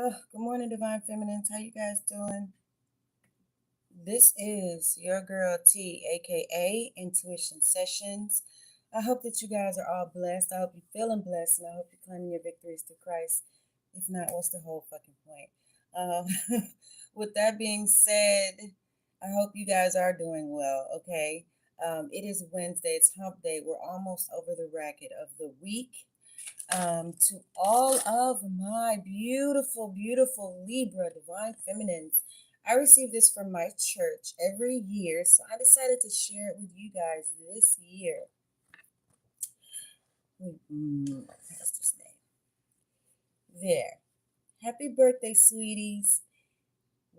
Good morning, Divine Feminines. How you guys doing? This is your girl T, aka Intuition Sessions. I hope that you guys are all blessed. I hope you're feeling blessed, and I hope you're claiming your victories through Christ. If not, what's the whole fucking point? With that being said, I hope you guys are doing well. Okay, it is Wednesday. It's Hump Day. We're almost over the racket of the week. To all of my beautiful, beautiful Libra Divine Feminines. I receive this from my church every year, so I decided to share it with you guys this year. Pastor's name. There. Happy birthday, sweeties.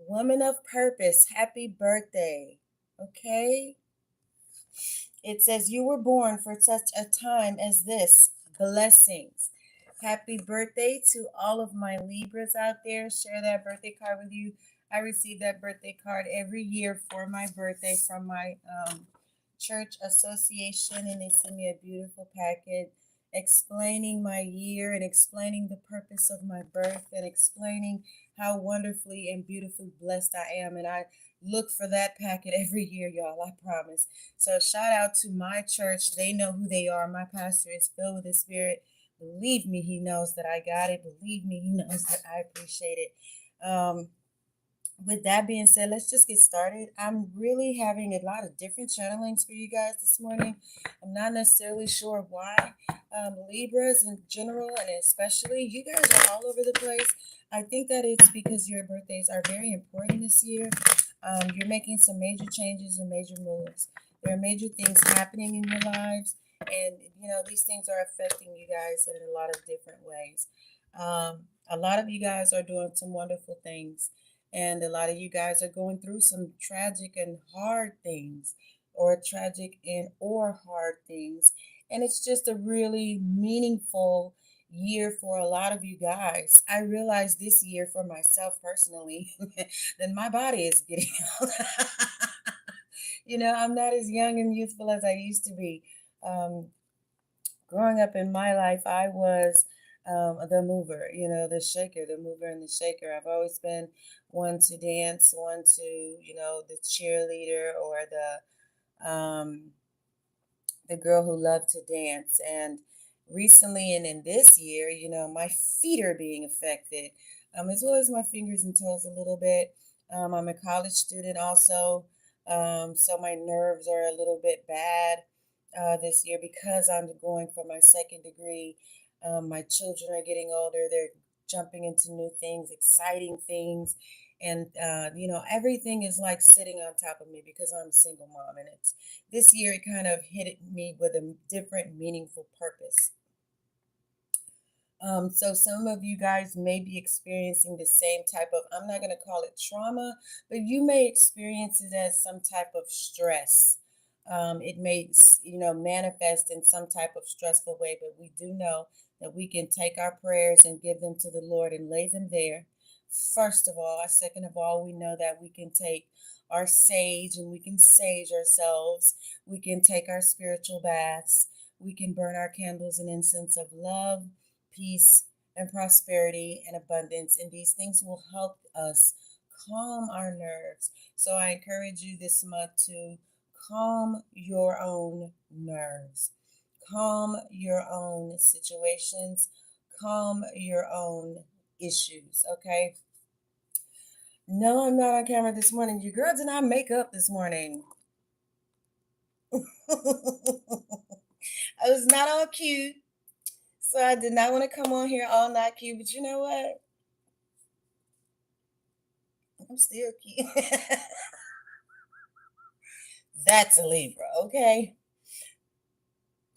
Woman of purpose, happy birthday. Okay? It says, you were born for such a time as this. Blessings. Happy birthday to all of my Libras out there. Share that birthday card with you. I receive that birthday card every year for my birthday from my church association, and they send me a beautiful packet explaining my year and explaining the purpose of my birth and explaining how wonderfully and beautifully blessed I am. And I look for that packet every year, y'all, I promise. So shout out to my church. They know who they are. My pastor is filled with the Spirit. Believe me, he knows that I got it. Believe me, he knows that I appreciate it. With that being said, let's just get started. I'm really having a lot of different channelings for you guys this morning. I'm not necessarily sure why. Libras in general, and especially, you guys are all over the place. I think that it's because your birthdays are very important this year. You're making some major changes and major moves. There are major things happening in your lives, and these things are affecting you guys in a lot of different ways. A lot of you guys are doing some wonderful things, and a lot of you guys are going through some tragic and hard things, or tragic and or hard things. And it's just a really meaningful year for a lot of you guys. I realized this year for myself personally that my body is getting old. I'm not as young and youthful as I used to be. Um, Growing up in my life, I was the mover, the shaker, the mover and the shaker. I've always been one to dance, one to, the cheerleader, or the girl who loved to dance. And recently and in this year, my feet are being affected, as well as my fingers and toes a little bit. I'm a college student also, so my nerves are a little bit bad this year because I'm going for my second degree. My children are getting older. They're jumping into new things, exciting things. And, everything is like sitting on top of me because I'm a single mom. And it's this year, it kind of hit me with a different, meaningful purpose. So some of you guys may be experiencing the same type of, I'm not going to call it trauma, but you may experience it as some type of stress. It may, manifest in some type of stressful way, but we do know that we can take our prayers and give them to the Lord and lay them there. First of all, second of all, we know that we can take our sage and we can sage ourselves. We can take our spiritual baths. We can burn our candles in incense of love, peace, and prosperity and abundance. And these things will help us calm our nerves. So I encourage you this month to calm your own nerves, calm your own situations, calm your own issues. Okay. No, I'm not on camera this morning. Your girl did not make up this morning. I was not all cute. So I did not want to come on here all not cute, but you know what? I'm still cute. That's a Libra, okay?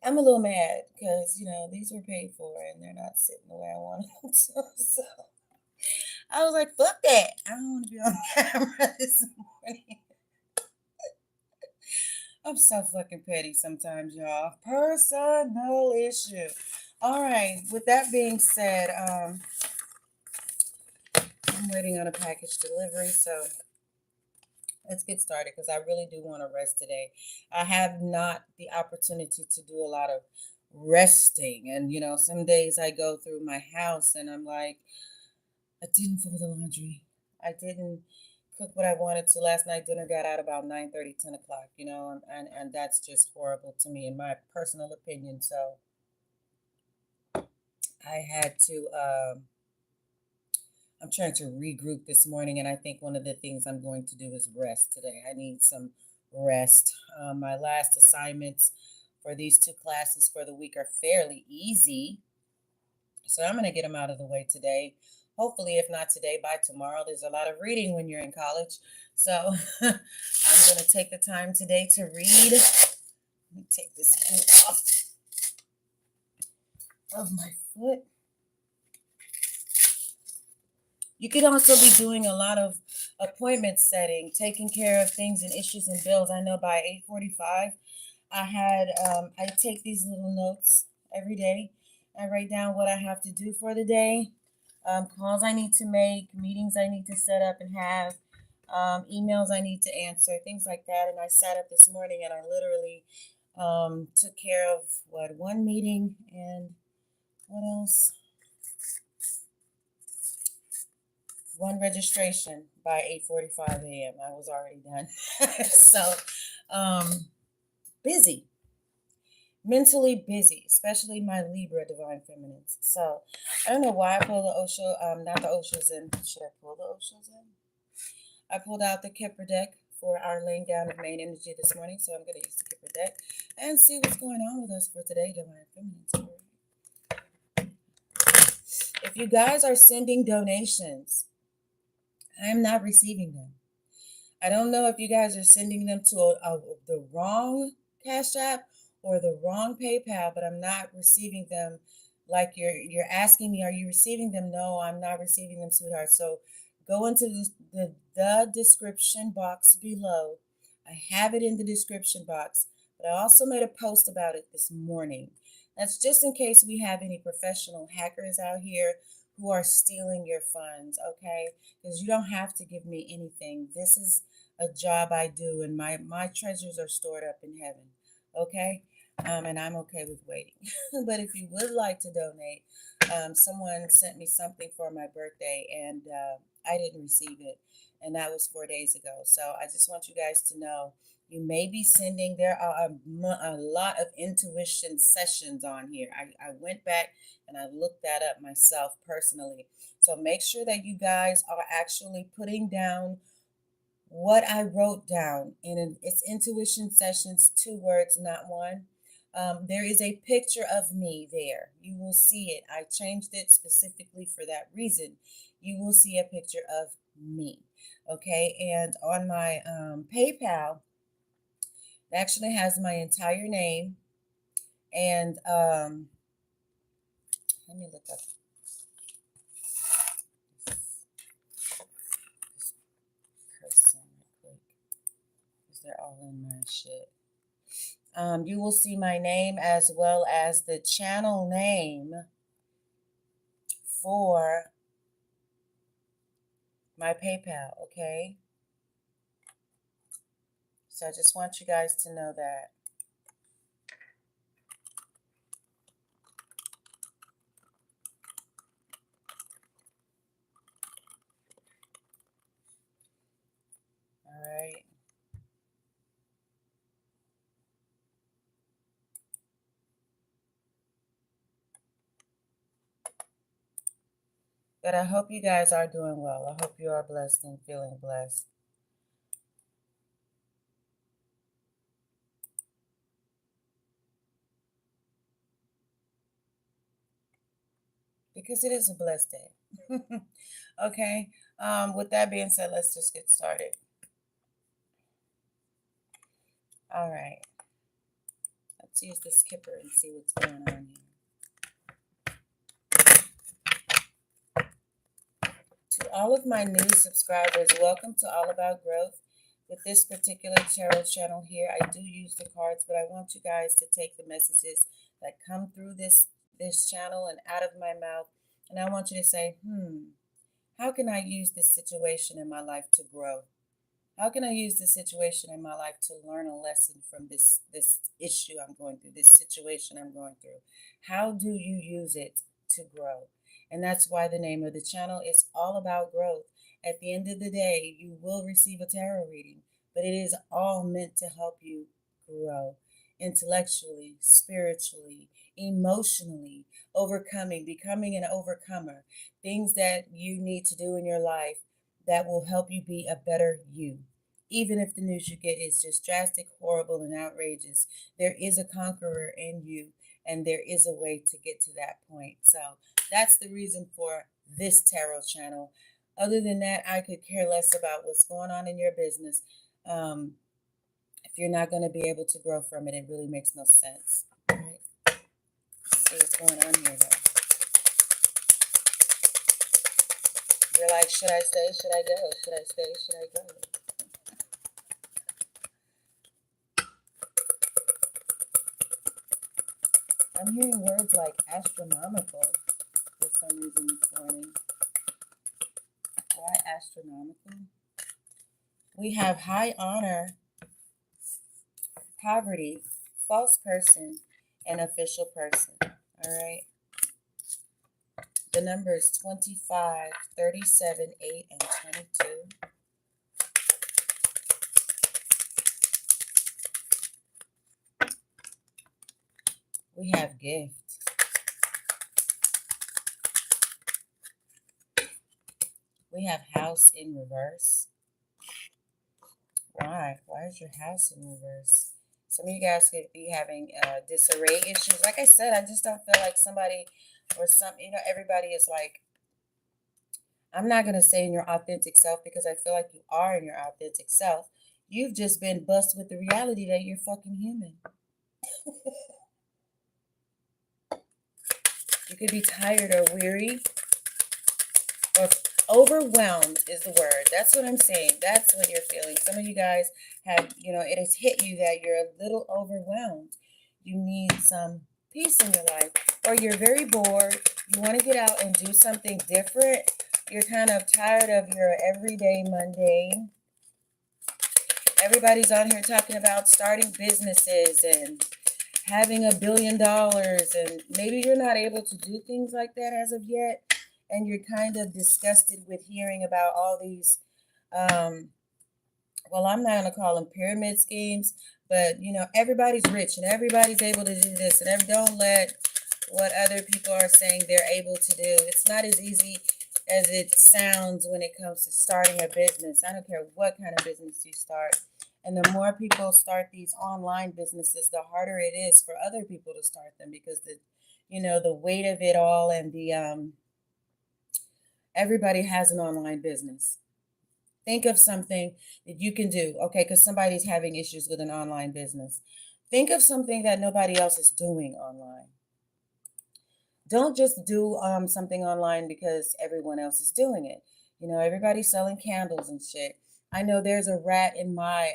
I'm a little mad because, these were paid for and they're not sitting the way I want them to. So I was like, fuck that. I don't want to be on camera this morning. I'm so fucking petty sometimes, y'all. Personal issue. All right. With that being said, I'm waiting on a package delivery, so let's get started because I really do want to rest today. I have not the opportunity to do a lot of resting, and some days I go through my house and I'm like, I didn't fold the laundry. I didn't cook what I wanted to last night. Dinner got out about 9:30, 10 o'clock, and that's just horrible to me in my personal opinion. So I had to, I'm trying to regroup this morning, and I think one of the things I'm going to do is rest today. I need some rest. My last assignments for these two classes for the week are fairly easy. So I'm going to get them out of the way today. Hopefully, if not today, by tomorrow. There's a lot of reading when you're in college. So I'm going to take the time today to read. Let me take this boot off of my foot. You could also be doing a lot of appointment setting, taking care of things and issues and bills. I know by 8:45, I take these little notes every day. I write down what I have to do for the day, calls I need to make, meetings I need to set up and have, emails I need to answer, things like that. And I sat up this morning and I literally took care of one meeting and what else? One registration by 8:45 a.m. I was already done. So busy, mentally busy, especially my Libra divine feminines. So I don't know why I pulled the Osho, not the Oshos in. Should I pull the Oshos in? I pulled out the Kipper deck for our laying down of main energy this morning. So I'm going to use the Kipper deck and see what's going on with us for today, divine feminines. If you guys are sending donations, I am not receiving them. I don't know if you guys are sending them to the wrong Cash App or the wrong PayPal, but I'm not receiving them. Like you're asking me, are you receiving them? No, I'm not receiving them, sweetheart. So go into the description box below. I have it in the description box, but I also made a post about it this morning. That's just in case we have any professional hackers out here who are stealing your funds, okay? Because you don't have to give me anything. This is a job I do, and my treasures are stored up in heaven, okay? And I'm okay with waiting. But if you would like to donate, someone sent me something for my birthday, and I didn't receive it, and that was 4 days ago. So I just want you guys to know you may be sending. There are a lot of intuition sessions on here. I went back and I looked that up myself personally. So make sure that you guys are actually putting down what I wrote down. And it's intuition sessions, 2 words, not one. There is a picture of me there. You will see it. I changed it specifically for that reason. You will see a picture of me. Okay. And on my PayPal, it actually has my entire name. And let me look up this person real quick, because they're all in my shit. You will see my name as well as the channel name for my PayPal, okay? So I just want you guys to know that. All right. But I hope you guys are doing well. I hope you are blessed and feeling blessed. Because it is a blessed day. Okay. With that being said, let's just get started. All right. Let's use the skipper and see what's going on here. To all of my new subscribers, welcome to All About Growth. With this particular tarot channel here, I do use the cards, but I want you guys to take the messages that come through this channel and out of my mouth, and I want you to say, how can I use this situation in my life to grow? How can I use this situation in my life to learn a lesson from this issue I'm going through, this situation I'm going through? How do you use it to grow? And that's why the name of the channel is all about growth. At the end of the day, you will receive a tarot reading, but it is all meant to help you grow intellectually, spiritually, emotionally, overcoming, becoming an overcomer, things that you need to do in your life that will help you be a better you. Even if the news you get is just drastic, horrible, and outrageous, there is a conqueror in you, and there is a way to get to that point. So that's the reason for this tarot channel. Other than that, I could care less about what's going on in your business. If you're not going to be able to grow from it, it really makes no sense. All right. Let's see what's going on here, though. You're like, should I stay? Should I go? Should I stay? Should I go? I'm hearing words like astronomical for some reason this morning. Why astronomical? We have high honor, poverty, false person, and official person. All right. The numbers 25, 37, 8, and 22. We have gift. We have house in reverse. Why? Why is your house in reverse? Some of you guys could be having disarray issues. Like I said, I just don't feel like somebody or everybody is like, I'm not going to say in your authentic self because I feel like you are in your authentic self. You've just been busted with the reality that you're fucking human. You could be tired or weary or overwhelmed is the word. That's what I'm saying. That's what you're feeling. Some of you guys have, it has hit you that you're a little overwhelmed. You need some peace in your life, or you're very bored. You want to get out and do something different. You're kind of tired of your everyday mundane. Everybody's on here talking about starting businesses and having $1 billion, and maybe you're not able to do things like that as of yet, and you're kind of disgusted with hearing about all these well, I'm not going to call them pyramid schemes, but everybody's rich and everybody's able to do this, and don't let what other people are saying they're able to do. It's not as easy as it sounds when it comes to starting a business. I don't care what kind of business you start. And the more people start these online businesses, the harder it is for other people to start them, because the weight of it all, and the everybody has an online business. Think of something that you can do, okay, because somebody's having issues with an online business. Think of something that nobody else is doing online. Don't just do something online because everyone else is doing it. Everybody's selling candles and shit. I know there's a rat in my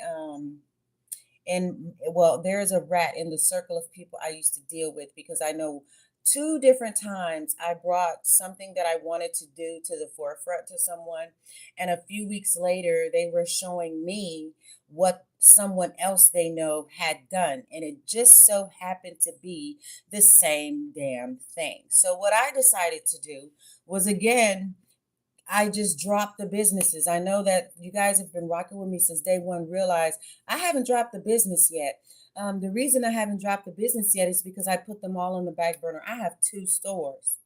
there's a rat in the circle of people I used to deal with, because I know 2 different times I brought something that I wanted to do to the forefront to someone, and a few weeks later they were showing me what someone else they know had done, and it just so happened to be the same damn thing. So what I decided to do was, again, I just dropped the businesses. I know that you guys have been rocking with me since day one. Realize I haven't dropped the business yet. The reason I haven't dropped the business yet is because I put them all on the back burner. I have 2 stores.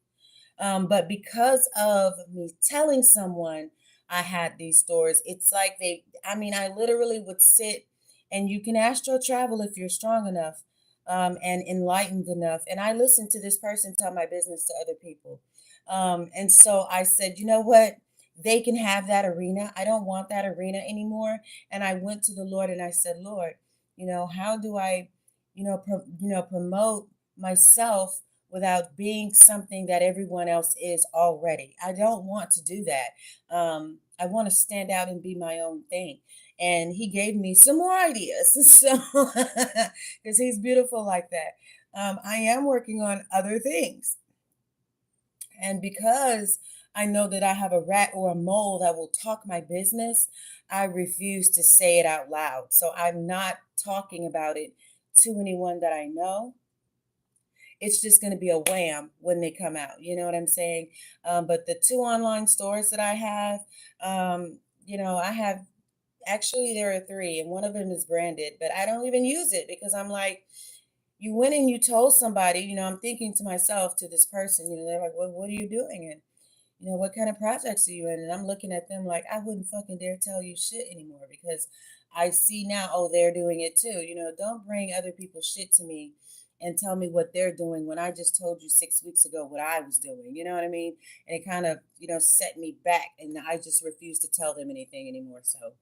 But because of me telling someone I had these stores, it's like I literally would sit, and you can astral travel if you're strong enough and enlightened enough. And I listened to this person tell my business to other people. And so I said, you know what? They can have that arena. I don't want that arena anymore. And I went to the Lord and I said, Lord, how do I, promote myself without being something that everyone else is already? I don't want to do that. I want to stand out and be my own thing. And he gave me some more ideas. So, because he's beautiful like that. I am working on other things. And because I know that I have a rat or a mole that will talk my business, I refuse to say it out loud. So I'm not talking about it to anyone that I know. it's just going to be a wham when they come out. You know what I'm saying? But the two online stores that I have, I have actually there are three, and one of them is branded, but I don't even use it because I'm like, you went and you told somebody, I'm thinking to myself, to this person, they're like, well, what are you doing? And, what kind of projects are you in? And I'm looking at them like, I wouldn't fucking dare tell you shit anymore because I see now, oh, they're doing it too. Don't bring other people's shit to me and tell me what they're doing when I just told you 6 weeks ago what I was doing. You know what I mean? And it kind of, set me back, and I just refuse to tell them anything anymore. So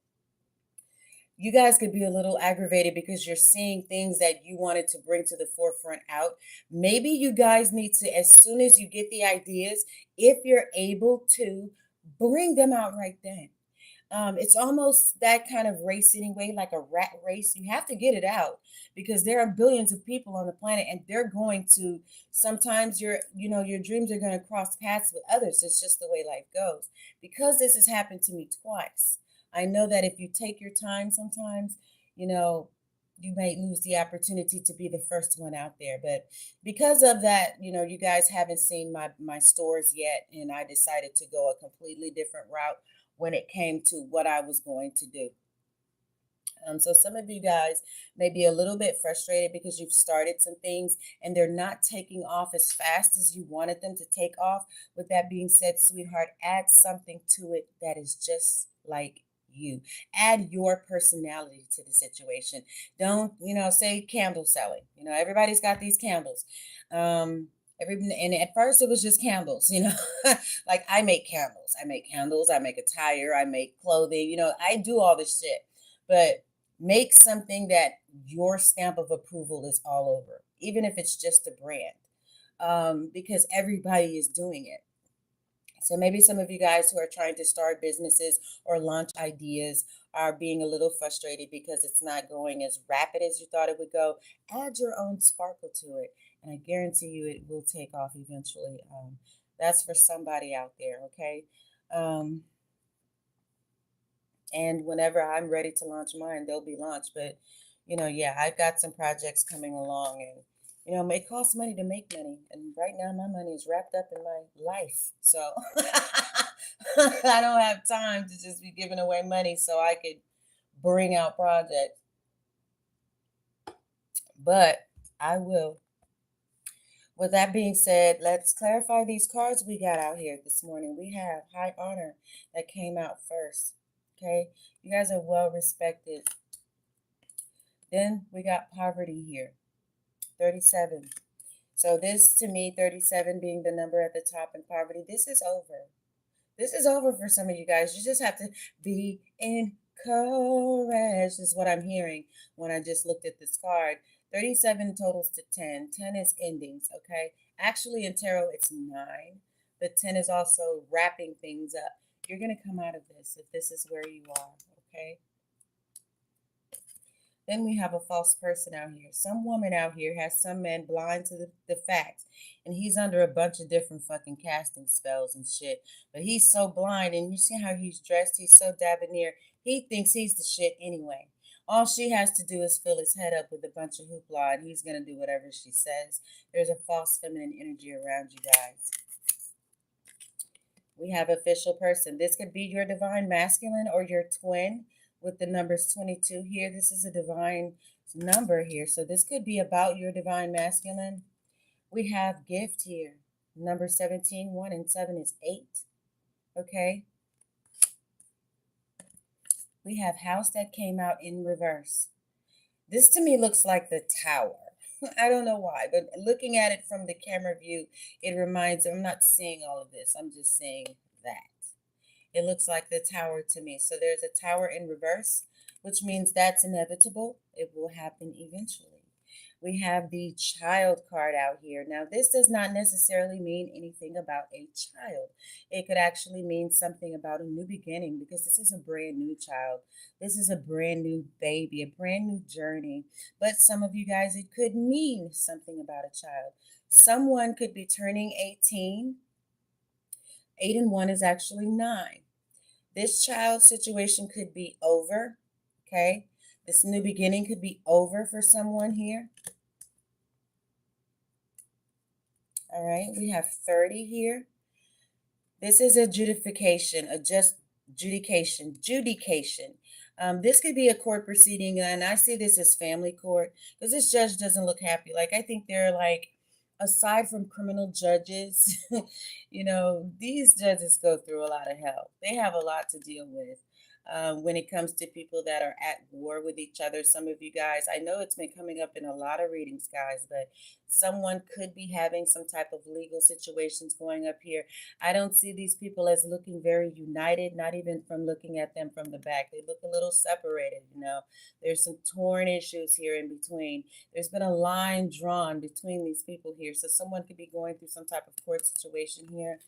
you guys could be a little aggravated because you're seeing things that you wanted to bring to the forefront out. Maybe you guys need to, as soon as you get the ideas, if you're able to, bring them out right then. It's almost that kind of race anyway, like a rat race. You have to get it out because there are billions of people on the planet, and they're going to, sometimes your dreams are going to cross paths with others. It's just the way life goes. Because this has happened to me twice, I know that if you take your time sometimes, you know, you may lose the opportunity to be the first one out there. But because of that, you guys haven't seen my stores yet, and I decided to go a completely different route when it came to what I was going to do. So some of you guys may be a little bit frustrated because you've started some things and they're not taking off as fast as you wanted them to take off. With that being said, sweetheart, add something to it that is just like you. Add your personality to the situation. Don't, say candle selling. Everybody's got these candles. And at first it was just candles, like I make candles. I make attire, I make clothing, I do all this shit. But make something that your stamp of approval is all over, even if it's just a brand, because everybody is doing it. So maybe some of you guys who are trying to start businesses or launch ideas are being a little frustrated because it's not going as rapid as you thought it would go. Add your own sparkle to it, and I guarantee you it will take off eventually. That's for somebody out there, okay? Um, and whenever I'm ready to launch mine, they'll be launched. But yeah, I've got some projects coming along, and it costs money to make money, and right now my money is wrapped up in my life, so I don't have time to just be giving away money so I could bring out projects, but I will. With that being said, let's clarify these cards we got out here this morning. We have High Honor that came out first. Okay, you guys are well respected. Then we got Poverty here, 37. So this, to me, 37 being the number at the top, in poverty, this is over. This is over for some of you guys. You just have to be encouraged, is what I'm hearing when I just looked at this card. 37 totals to 10. 10 is endings, okay? Actually, in tarot, it's 9. But 10 is also wrapping things up. You're going to come out of this if this is where you are, okay? Then we have a false person out here. Some woman out here has some man blind to the facts. And he's under a bunch of different fucking casting spells and shit. But he's so blind, and you see how he's dressed? He's so debonair. He thinks he's the shit anyway. All she has to do is fill his head up with a bunch of hoopla, and he's going to do whatever she says. There's a false feminine energy around you guys. We have official person. This could be your divine masculine or your twin with the numbers 22 here. This is a divine number here. So this could be about your divine masculine. We have gift here. Number 17, 1 and 7 is 8. Okay. We have house that came out in reverse. This to me looks like the tower. I don't know why, but looking at it from the camera view, it reminds, I'm not seeing all of this. I'm just seeing that. It looks like the tower to me. So there's a tower in reverse, which means that's inevitable. It will happen eventually. We have the child card out here. Now, this does not necessarily mean anything about a child. It could actually mean something about a new beginning, because this is a brand new child. This is a brand new baby, a brand new journey. But some of you guys, it could mean something about a child. Someone could be turning 18. 8 and 1 is actually 9. This child situation could be over, okay? This new beginning could be over for someone here. All right, we have 30 here. This is adjudication, judication. This could be a court proceeding, and I see this as family court because this judge doesn't look happy. Like, I think they're like, aside from criminal judges, these judges go through a lot of hell. They have a lot to deal with. When it comes to people that are at war with each other, some of you guys, I know it's been coming up in a lot of readings, guys, but someone could be having some type of legal situations going up here. I don't see these people as looking very united, not even from looking at them from the back. They look a little separated. There's some torn issues here in between. There's been a line drawn between these people here. So someone could be going through some type of court situation here.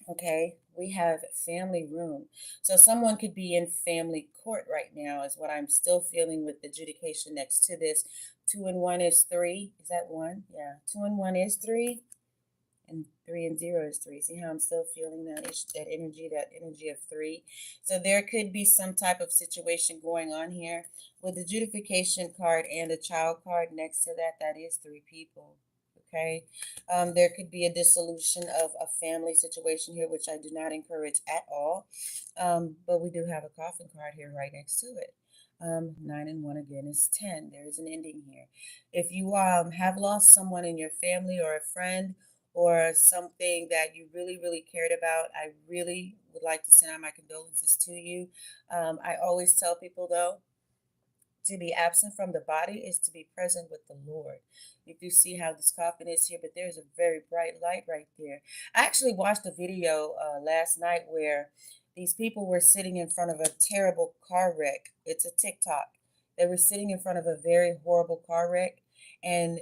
Okay, we have family room. So someone could be in family court right now, is what I'm still feeling with the adjudication next to this. 2 and 1 is 3. Is that 1? Yeah. 2 and 1 is 3. And 3 and 0 is 3. See how I'm still feeling that energy of 3. So there could be some type of situation going on here with the adjudication card and the child card next to that. That is 3 people. Okay. There could be a dissolution of a family situation here, which I do not encourage at all. But we do have a coffin card here right next to it. 9 and 1 again is 10. There is an ending here. If you have lost someone in your family or a friend or something that you really, really cared about, I really would like to send out my condolences to you. I always tell people, though, to be absent from the body is to be present with the Lord. You do see how this coffin is here, but there's a very bright light right there. I actually watched a video last night where these people were sitting in front of a terrible car wreck. It's a TikTok. They were sitting in front of a very horrible car wreck, and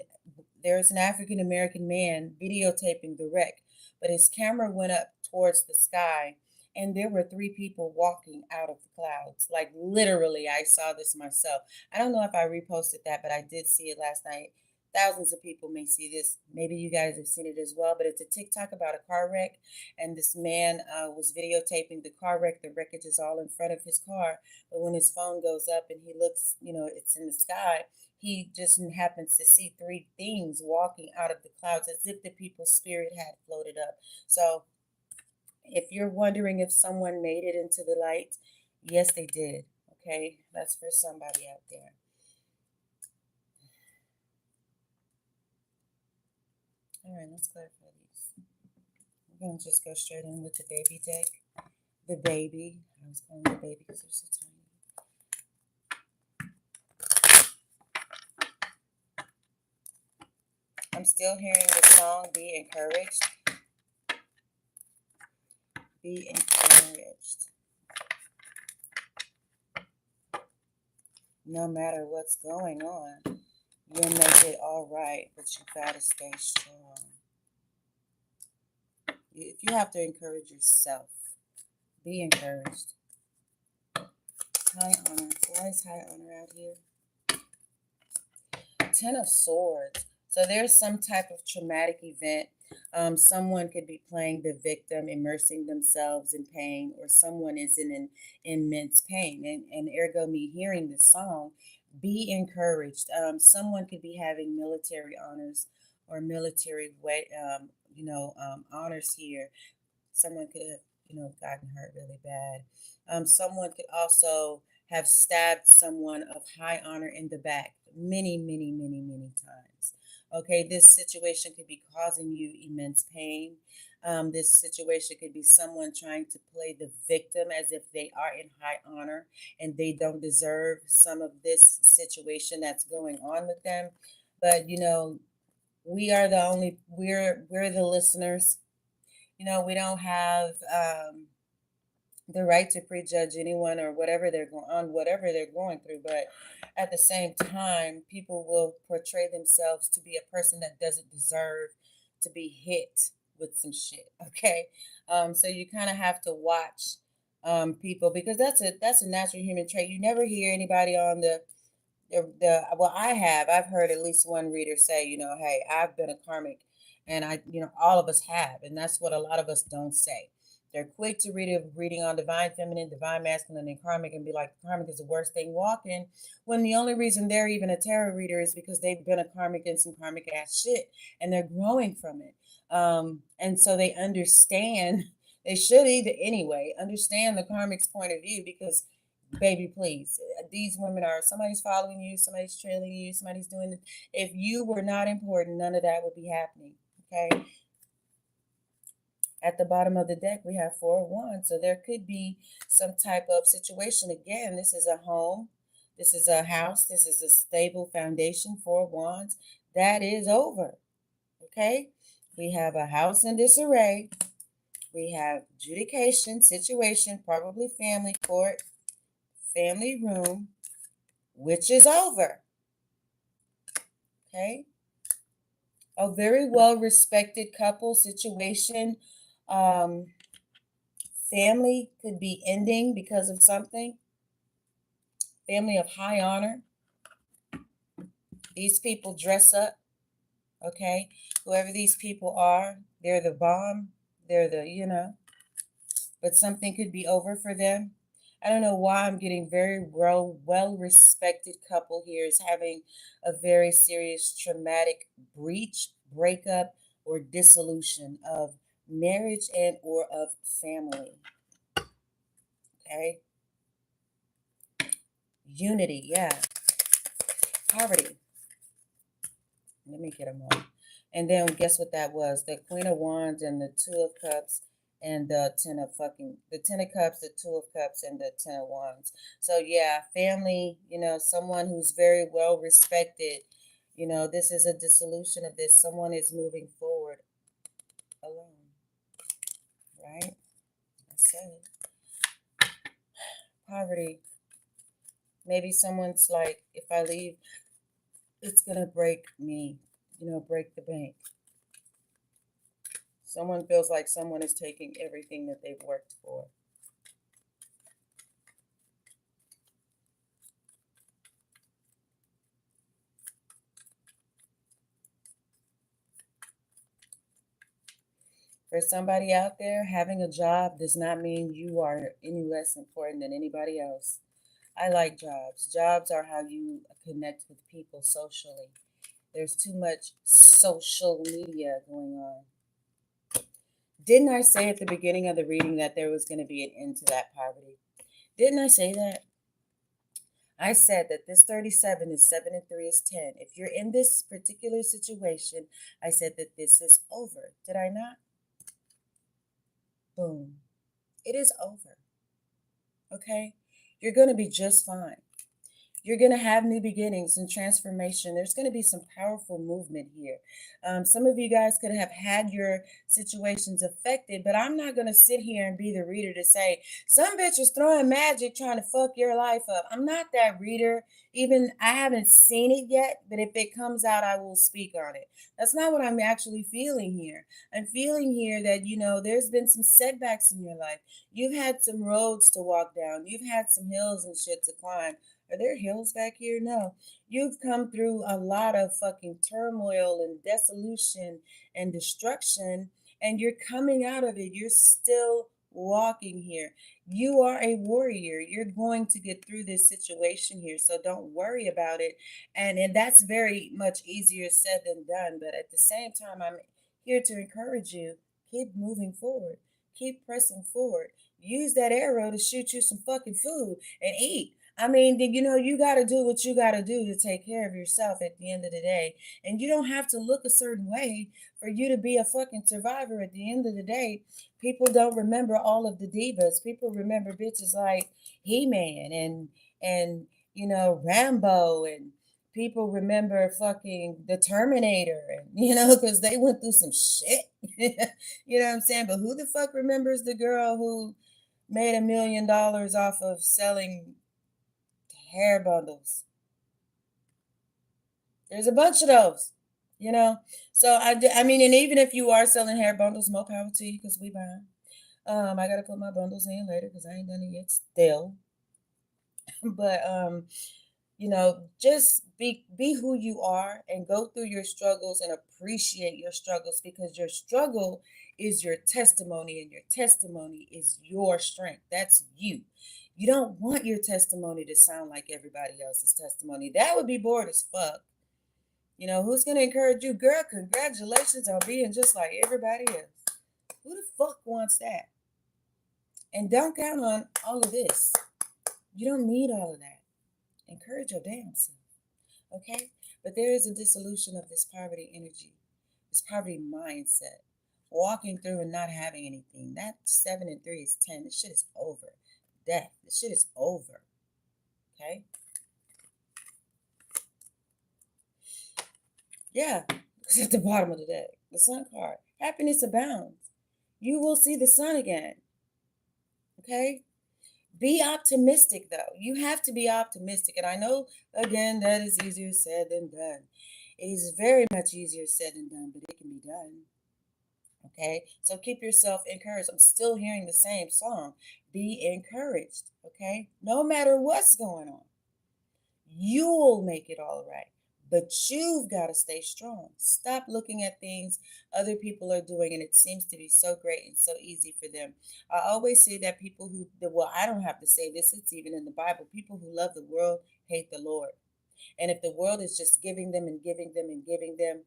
there's an African American man videotaping the wreck, but his camera went up towards the sky, and there were 3 people walking out of the clouds. Like, literally, I saw this myself. I don't know if I reposted that, but I did see it last night. Thousands of people may see this. Maybe you guys have seen it as well, but it's a TikTok about a car wreck, and this man was videotaping the car wreck. The wreckage is all in front of his car, but when his phone goes up and he looks, it's in the sky, he just happens to see 3 things walking out of the clouds as if the people's spirit had floated up. So if you're wondering if someone made it into the light, yes, they did. Okay, that's for somebody out there. All right, let's clarify these. We're going to just go straight in with the baby deck. The baby. I was calling the baby because they're so tiny. I'm still hearing the song, Be Encouraged. Be encouraged. No matter what's going on, you'll make it all right, but you gotta stay strong. If you have to encourage yourself, be encouraged. High honor. Why is high honor out here? 10 of Swords. So there's some type of traumatic event. Someone could be playing the victim, immersing themselves in pain, or someone is in an immense pain. And ergo, me hearing this song, be encouraged. Someone could be having military honors or military honors here. Someone could have, gotten hurt really bad. Someone could also have stabbed someone of high honor in the back many, many, many, many times. Okay, this situation could be causing you immense pain. This situation could be someone trying to play the victim as if they are in high honor and they don't deserve some of this situation that's going on with them. But we are we're the listeners. We don't have the right to prejudge anyone or whatever they're going through, but at the same time, people will portray themselves to be a person that doesn't deserve to be hit with some shit. Okay, so you kind of have to watch people, because that's a natural human trait. You never hear anybody on well, I've heard at least one reader say, hey, I've been a karmic, and all of us have, and that's what a lot of us don't say. They're quick to read a reading on divine feminine, divine masculine, and karmic and be like, karmic is the worst thing walking, when the only reason they're even a tarot reader is because they've been a karmic in some karmic ass shit and they're growing from it. And so they understand, they should either anyway, understand the karmic's point of view because, baby, please, these women are, somebody's following you, somebody's trailing you, somebody's doing, if you were not important, none of that would be happening. Okay. At the bottom of the deck, we have 4 of Wands. So there could be some type of situation. Again, this is a home. This is a house. This is a stable foundation. 4 of Wands. That is over. Okay? We have a house in disarray. We have adjudication, situation, probably family court, family room, which is over. Okay? A very well-respected couple situation. Family could be ending because of something. Family of high honor. These people dress up. Okay. Whoever these people are, they're the bomb. They're the, but something could be over for them. I don't know why I'm getting very well-respected couple here is having a very serious traumatic breakup, or dissolution of marriage and or of family. Okay. Unity, yeah. Poverty. Let me get them all. And then guess what that was? The Queen of Wands and the 2 of Cups and the 10 of Cups, the 2 of Cups, and the 10 of Wands. So yeah, family, someone who's very well respected. This is a dissolution of this. Someone is moving forward alone. Right? I said it. Poverty. Maybe someone's like, if I leave, it's going to break me, break the bank. Someone feels like someone is taking everything that they've worked for. For somebody out there, having a job does not mean you are any less important than anybody else. I like jobs. Jobs are how you connect with people socially. There's too much social media going on. Didn't I say at the beginning of the reading that there was going to be an end to that poverty? Didn't I say that? I said that this 37 is 7 and 3 is 10. If you're in this particular situation, I said that this is over. Did I not? Boom. It is over. Okay? You're going to be just fine. You're going to have new beginnings and transformation. There's going to be some powerful movement here. Some of you guys could have had your situations affected, but I'm not going to sit here and be the reader to say, some bitch is throwing magic trying to fuck your life up. I'm not that reader. Even I haven't seen it yet, but if it comes out, I will speak on it. That's not what I'm actually feeling here. I'm feeling here that, there's been some setbacks in your life. You've had some roads to walk down. You've had some hills and shit to climb. Are there hills back here? No. You've come through a lot of fucking turmoil and dissolution and destruction, and you're coming out of it. You're still walking here. You are a warrior. You're going to get through this situation here, so don't worry about it. And that's very much easier said than done, but at the same time, I'm here to encourage you. Keep moving forward. Keep pressing forward. Use that arrow to shoot you some fucking food and eat. I mean, you got to do what you got to do to take care of yourself at the end of the day. And you don't have to look a certain way for you to be a fucking survivor at the end of the day. People don't remember all of the divas. People remember bitches like He-Man and Rambo, and people remember fucking the Terminator, and because they went through some shit. You know what I'm saying? But who the fuck remembers the girl who made $1 million off of selling hair bundles? There's a bunch of those, So I mean, and even if you are selling hair bundles, more power to you, because we buy them. I gotta put my bundles in later because I ain't done it yet still. But just be who you are and go through your struggles and appreciate your struggles, because your struggle is your testimony and your testimony is your strength. That's you. You don't want your testimony to sound like everybody else's testimony. That would be bored as fuck. Who's going to encourage you? Girl, congratulations on being just like everybody else. Who the fuck wants that? And don't count on all of this. You don't need all of that. Encourage your damn self. Okay? But there is a dissolution of this poverty energy, this poverty mindset. Walking through and not having anything. That 7 and 3 is 10. This shit is over. Death. This shit is over. Okay? Yeah. It's at the bottom of the deck. The sun card. Happiness abounds. You will see the sun again. Okay? Be optimistic, though. You have to be optimistic. And I know, again, that is easier said than done. It is very much easier said than done, but it can be done. Okay? So keep yourself encouraged. I'm still hearing the same song. Be encouraged. Okay? No matter what's going on, you'll make it all right. But you've got to stay strong. Stop looking at things other people are doing, and it seems to be so great and so easy for them. I always say that people I don't have to say this, it's even in the Bible. People who love the world hate the Lord. And if the world is just giving them and giving them and giving them,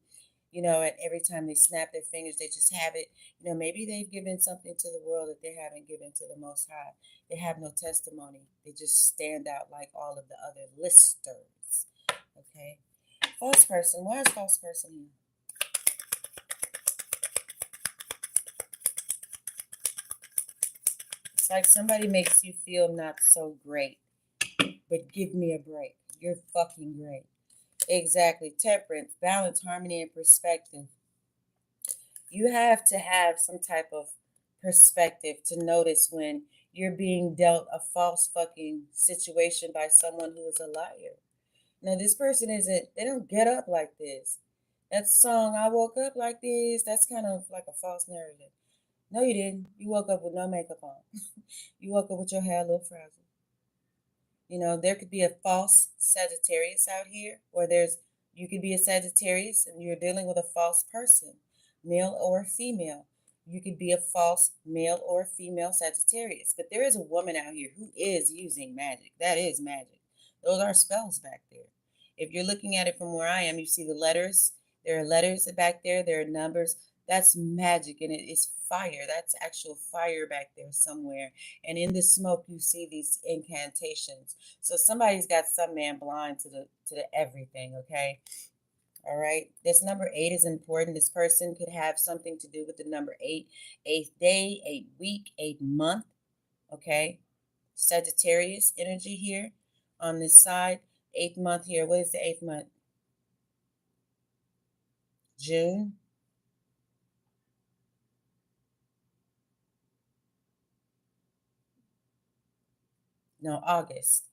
and every time they snap their fingers, they just have it. Maybe they've given something to the world that they haven't given to the Most High. They have no testimony. They just stand out like all of the other listers. Okay? False person. Why is false person here? It's like somebody makes you feel not so great. But give me a break. You're fucking great. Exactly. Temperance, balance, harmony, and perspective. You have to have some type of perspective to notice when you're being dealt a false fucking situation by someone who is a liar. Now, this person they don't get up like this. That song, I woke up like this, that's kind of like a false narrative. No, you didn't. You woke up with no makeup on. You woke up with your hair a little frazzled. There could be a false Sagittarius out here, or you could be a Sagittarius and you're dealing with a false person, male or female. You could be a false male or female Sagittarius. But there is a woman out here who is using magic. That is magic. Those are spells back there. If you're looking at it from where I am, you see the letters. There are letters back there. There are numbers. That's magic, and it is fire. That's actual fire back there somewhere. And in the smoke, you see these incantations. So somebody's got some man blind to the everything. Okay. All right. This number 8 is important. This person could have something to do with the number 8, 8th day, 8th week, 8th month. Okay. Sagittarius energy here on this side. 8th month here. What is the 8th month? June. No, August.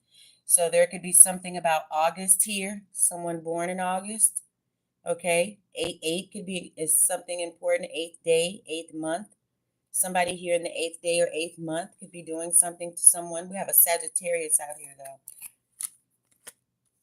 So there could be something about August here. Someone born in August. Okay. 8 could be is something important. 8th day, 8th month. Somebody here in the 8th day or 8th month could be doing something to someone. We have a Sagittarius out here, though.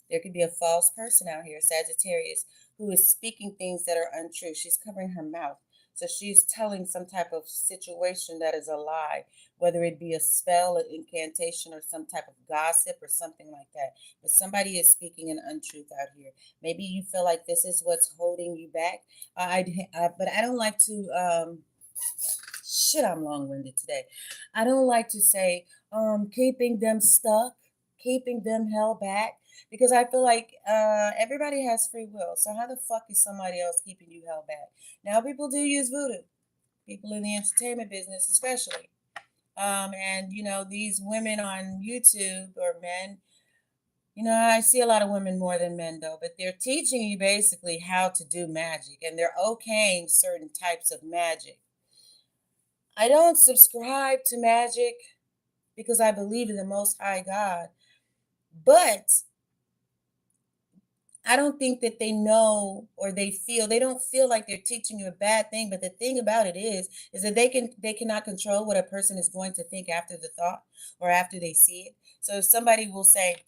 There could be a false person out here, Sagittarius, who is speaking things that are untrue. She's covering her mouth. So she's telling some type of situation that is a lie, whether it be a spell, an incantation, or some type of gossip or something like that. But somebody is speaking an untruth out here. Maybe you feel like this is what's holding you back. But I don't like to, shit, I'm long-winded today. I don't like to say keeping them stuck, keeping them held back, because I feel like everybody has free will. So how the fuck is somebody else keeping you held back? Now, people do use voodoo, people in the entertainment business especially. And, these women on YouTube or men, I see a lot of women more than men, though, but they're teaching you basically how to do magic, and they're okaying certain types of magic. I don't subscribe to magic because I believe in the Most High God, but I don't think that they know or they don't feel like they're teaching you a bad thing. But the thing about it is that they cannot control what a person is going to think after the thought or after they see it. So if somebody will say,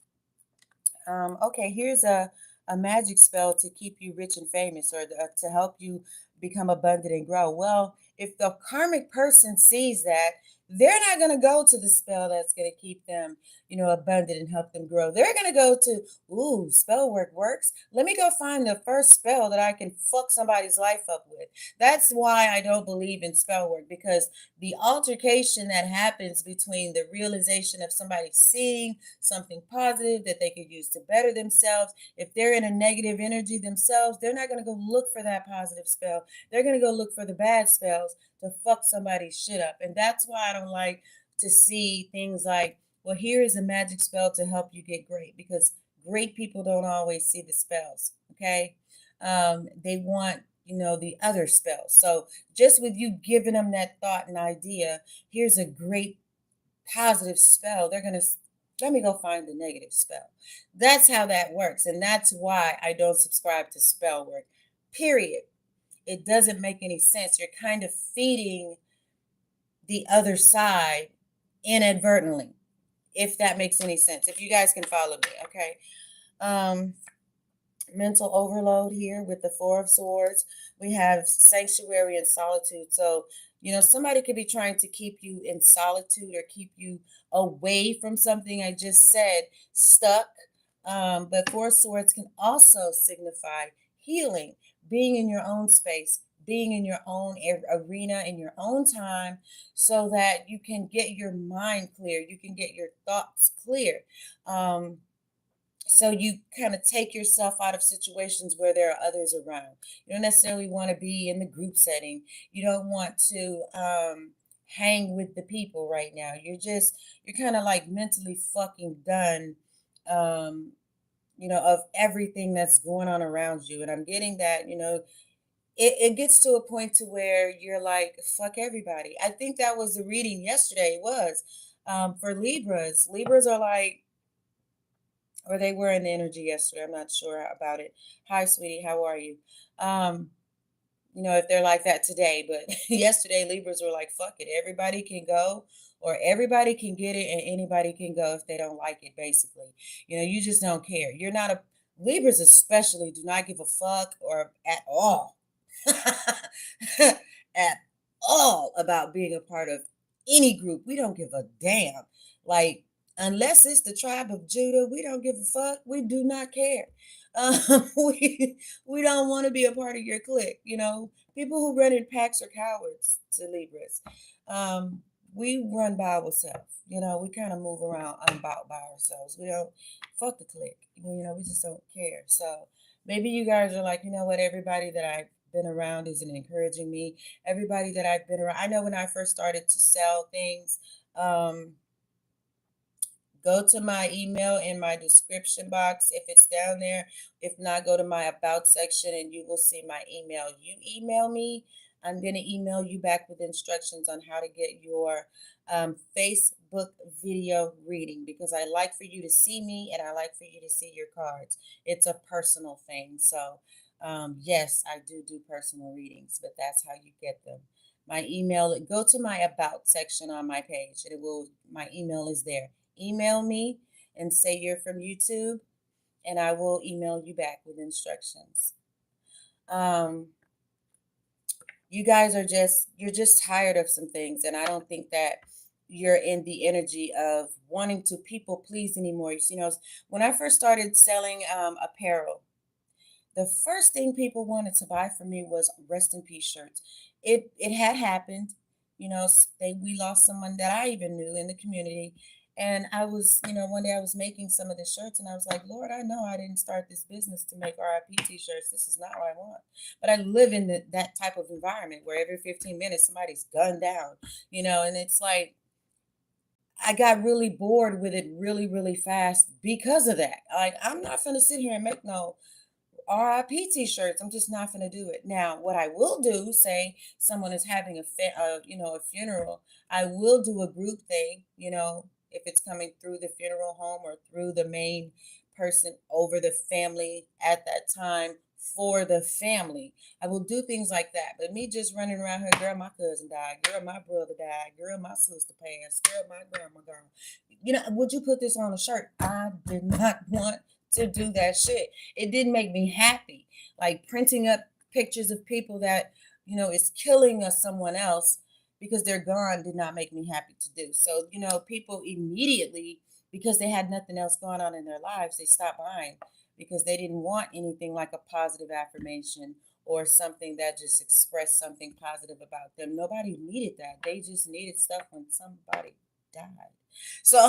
Okay, here's a magic spell to keep you rich and famous, or to help you become abundant and grow. Well, if the karmic person sees that, they're not going to go to the spell that's going to keep them, abundant and help them grow. They're going to go to, ooh, spell work works. Let me go find the first spell that I can fuck somebody's life up with. That's why I don't believe in spell work, because the altercation that happens between the realization of somebody seeing something positive that they could use to better themselves. If they're in a negative energy themselves, they're not going to go look for that positive spell. They're going to go look for the bad spells to fuck somebody's shit up. And that's why I don't like to see things like, well, here is a magic spell to help you get great, because great people don't always see the spells. Okay. They want, the other spells. So just with you giving them that thought and idea, here's a great positive spell, they're going to, let me go find the negative spell. That's how that works. And that's why I don't subscribe to spell work, period. It doesn't make any sense. You're kind of feeding the other side inadvertently, if that makes any sense. If you guys can follow me, okay? Mental overload here with the Four of Swords. We have sanctuary and solitude. So, somebody could be trying to keep you in solitude or keep you away from something I just said, stuck. But Four of Swords can also signify healing, being in your own space, being in your own arena, in your own time, so that you can get your mind clear, you can get your thoughts clear. So you kind of take yourself out of situations where there are others around. You don't necessarily want to be in the group setting. You don't want to hang with the people right now. You're kind of like mentally fucking done, of everything that's going on around you. And I'm getting that, it gets to a point to where you're like, fuck everybody. I think that was the reading yesterday was for Libras. Libras are like, or they were in the energy yesterday. I'm not sure about it. Hi, sweetie. How are you? Um, if they're like that today, but yesterday Libras were like, fuck it. Everybody can go, or everybody can get it, and anybody can go if they don't like it, basically. You just don't care. You're not a Libras especially do not give a fuck or at all. At all about being a part of any group. We don't give a damn. Like, unless it's the tribe of Judah, we don't give a fuck. We do not care. We don't want to be a part of your clique. People who run in packs are cowards to Libras. We run by ourselves. We kind of move around unbound by ourselves. We don't fuck the clique. We just don't care. So maybe you guys are like, what? Everybody that I've been around isn't encouraging me. Everybody that I've been around, I know when I first started to sell things, go to my email in my description box if it's down there. If not, go to my about section and you will see my email. You email me, I'm going to email you back with instructions on how to get your Facebook video reading, because I like for you to see me and I like for you to see your cards. It's a personal thing. So yes, I do personal readings, but that's how you get them. My email, go to my about section on my page and my email is there. Email me and say you're from YouTube, and I will email you back with instructions. You guys you're just tired of some things, and I don't think that you're in the energy of wanting to people please anymore. When I first started selling apparel, the first thing people wanted to buy from me was rest in peace shirts. It had happened, we lost someone that I even knew in the community. And I was, one day I was making some of the shirts and I was like, Lord, I know I didn't start this business to make RIP t-shirts. This is not what I want. But I live in that type of environment where every 15 minutes somebody's gunned down, and it's like, I got really bored with it really, really fast because of that. Like, I'm not going to sit here and make no RIP t-shirts. I'm just not going to do it. Now, what I will do, say someone is having a funeral, I will do a group thing, if it's coming through the funeral home or through the main person over the family at that time for the family. I will do things like that. But me just running around here, girl, my cousin died, girl, my brother died, girl, my sister passed, girl, my grandma gone. Would you put this on a shirt? I did not want to do that shit. It didn't make me happy. Like printing up pictures of people that, is killing us someone else because they're gone did not make me happy to do. So, people immediately, because they had nothing else going on in their lives, they stopped buying because they didn't want anything like a positive affirmation or something that just expressed something positive about them. Nobody needed that. They just needed stuff when somebody died. So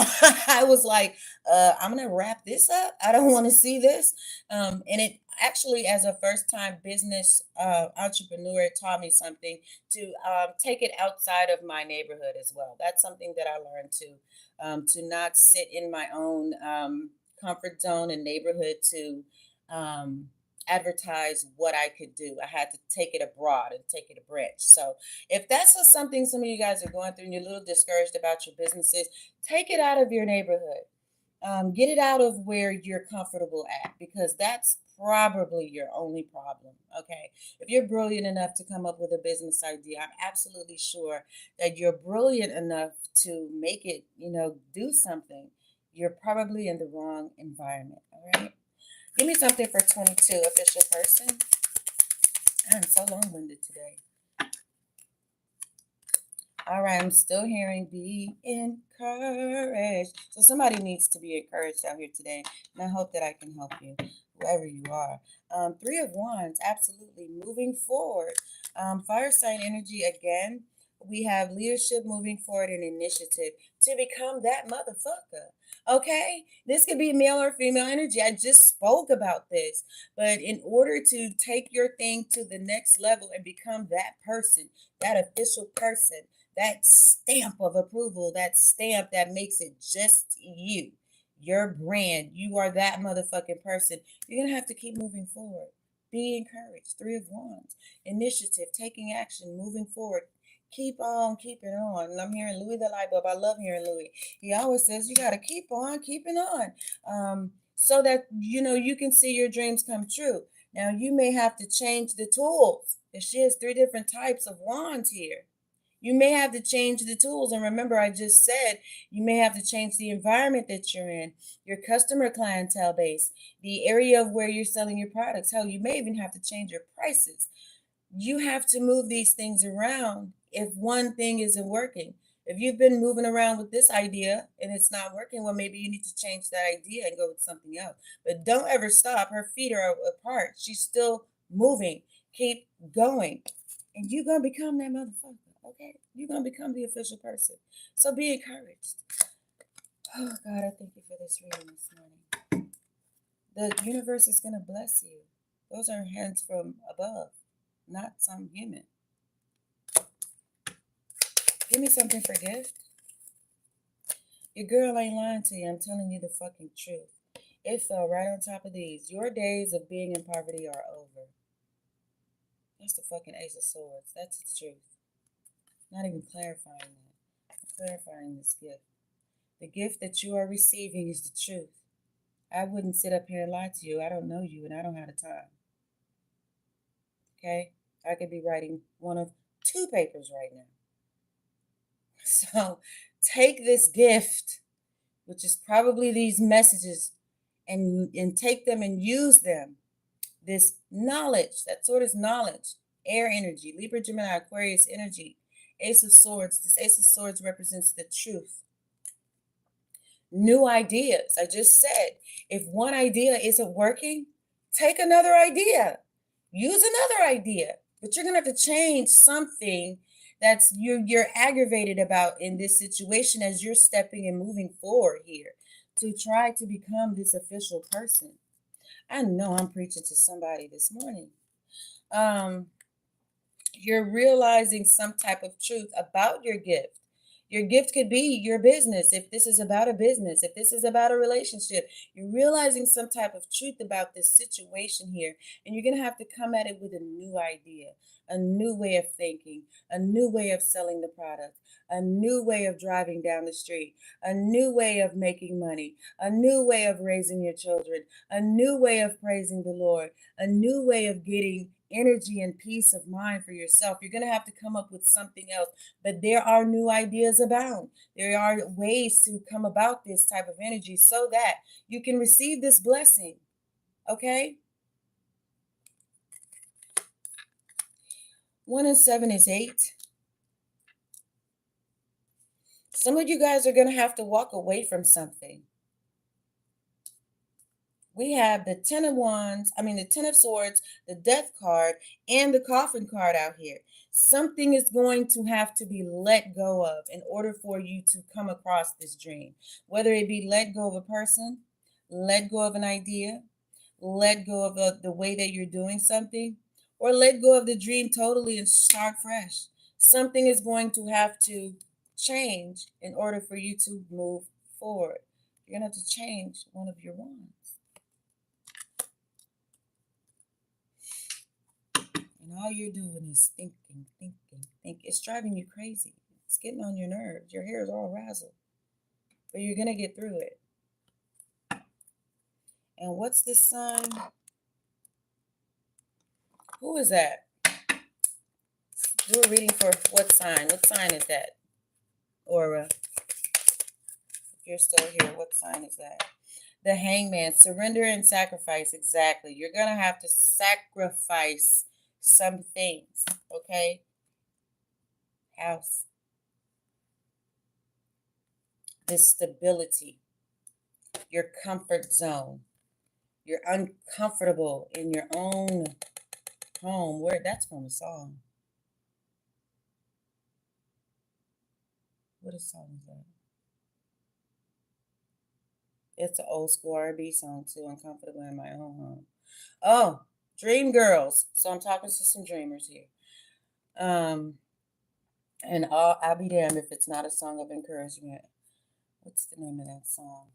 I was like, I'm going to wrap this up. I don't want to see this. And it actually, as a first time business entrepreneur, it taught me something to take it outside of my neighborhood as well. That's something that I learned to not sit in my own comfort zone and neighborhood to um, advertise what I could do. I had to take it abroad and take it a branch. So if that's what something some of you guys are going through and you're a little discouraged about your businesses, take it out of your neighborhood. Get it out of where you're comfortable at, because that's probably your only problem. Okay. If you're brilliant enough to come up with a business idea, I'm absolutely sure that you're brilliant enough to make it, do something. You're probably in the wrong environment. All right. Give me something for 22, official person. I'm so long-winded today. All right, I'm still hearing be encouraged. So somebody needs to be encouraged out here today, and I hope that I can help you, whoever you are. Three of Wands, absolutely moving forward. Fire sign energy again. We have leadership, moving forward, and initiative to become that motherfucker. Okay, this could be male or female energy. I just spoke about this, but in order to take your thing to the next level and become that person, that official person, that stamp of approval, that stamp that makes it just you, your brand, you are that motherfucking person, you're gonna have to keep moving forward. Be encouraged. Three of Wands, initiative, taking action, moving forward. Keep on keeping on. And I'm hearing Louis the light bulb. I love hearing Louis. He always says you got to keep on keeping on, so that you can see your dreams come true. Now you may have to change the tools. And she has three different types of wands here. You may have to change the tools. And remember, I just said you may have to change the environment that you're in, your customer clientele base, the area of where you're selling your products. Hell, you may even have to change your prices. You have to move these things around if one thing isn't working. If you've been moving around with this idea and it's not working, well, maybe you need to change that idea and go with something else. But don't ever stop. Her feet are apart. She's still moving. Keep going. And you're going to become that motherfucker. Okay? You're going to become the official person. So be encouraged. Oh, God, I thank you for this reading this morning. The universe is going to bless you. Those are hands from above, not some human. Give me something for gift. Your girl ain't lying to you. I'm telling you the fucking truth. It fell right on top of these. Your days of being in poverty are over. That's the fucking Ace of Swords. That's the truth. Not even clarifying that. I'm clarifying this gift. The gift that you are receiving is the truth. I wouldn't sit up here and lie to you. I don't know you and I don't have the time. Okay? I could be writing one of two papers right now. So take this gift, which is probably these messages, and take them and use them. This knowledge, that sword is knowledge, air energy, Libra, Gemini, Aquarius energy, Ace of Swords. This Ace of Swords represents the truth. New ideas. I just said, if one idea isn't working, take another idea. Use another idea. But you're going to have to change something that's you're aggravated about in this situation as you're stepping and moving forward here to try to become this official person. I know I'm preaching to somebody this morning. You're realizing some type of truth about your gift. Your gift could be your business. If this is about a business, if this is about a relationship, you're realizing some type of truth about this situation here. And you're going to have to come at it with a new idea, a new way of thinking, a new way of selling the product, a new way of driving down the street, a new way of making money, a new way of raising your children, a new way of praising the Lord, a new way of getting energy and peace of mind for yourself. You're going to have to come up with something else, but there are new ideas abound. There are ways to come about this type of energy so that you can receive this blessing. Okay? 1 and 7 is 8. Some of you guys are going to have to walk away from something. We have the 10 of wands, the 10 of swords, the death card, and the coffin card out here. Something is going to have to be let go of in order for you to come across this dream. Whether it be let go of a person, let go of an idea, let go of the way that you're doing something, or let go of the dream totally and start fresh. Something is going to have to change in order for you to move forward. You're going to have to change one of your wands. And all you're doing is thinking. It's driving you crazy. It's getting on your nerves. Your hair is all razzled. But you're going to get through it. And what's this sign? Who is that? Do a reading for what sign? What sign is that? Aura. If you're still here, what sign is that? The Hangman. Surrender and sacrifice. Exactly. You're going to have to sacrifice some things. Okay? House. This stability. Your comfort zone. You're uncomfortable in your own home. Where that's from a song. What song is that? It's an old school R&B song too. Uncomfortable in my own home. Oh, Dream Girls. So I'm talking to some dreamers here. And I'll be damned if it's not a song of encouragement. What's the name of that song?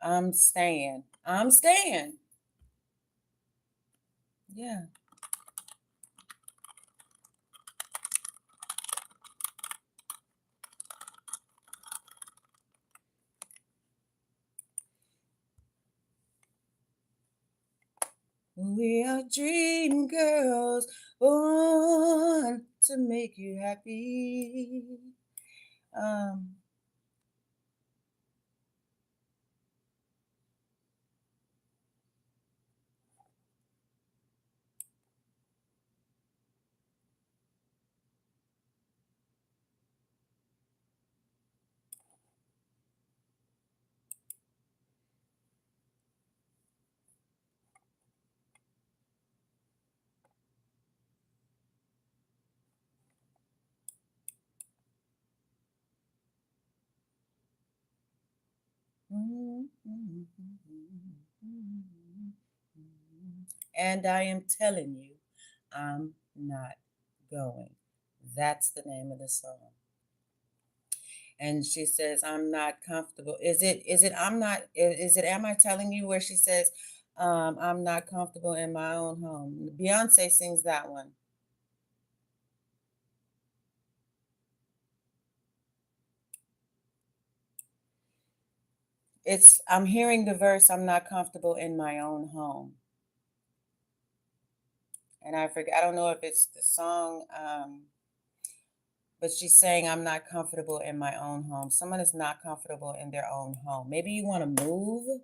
I'm staying. Yeah. We are dream girls born to make you happy. And I am telling you, I'm not going. That's the name of the song. And she says, I'm not comfortable. Is it, am I telling you where she says, I'm not comfortable in my own home? Beyonce sings that one. I'm hearing the verse, I'm not comfortable in my own home. And I don't know if it's the song, but she's saying, I'm not comfortable in my own home. Someone is not comfortable in their own home. Maybe you want to move.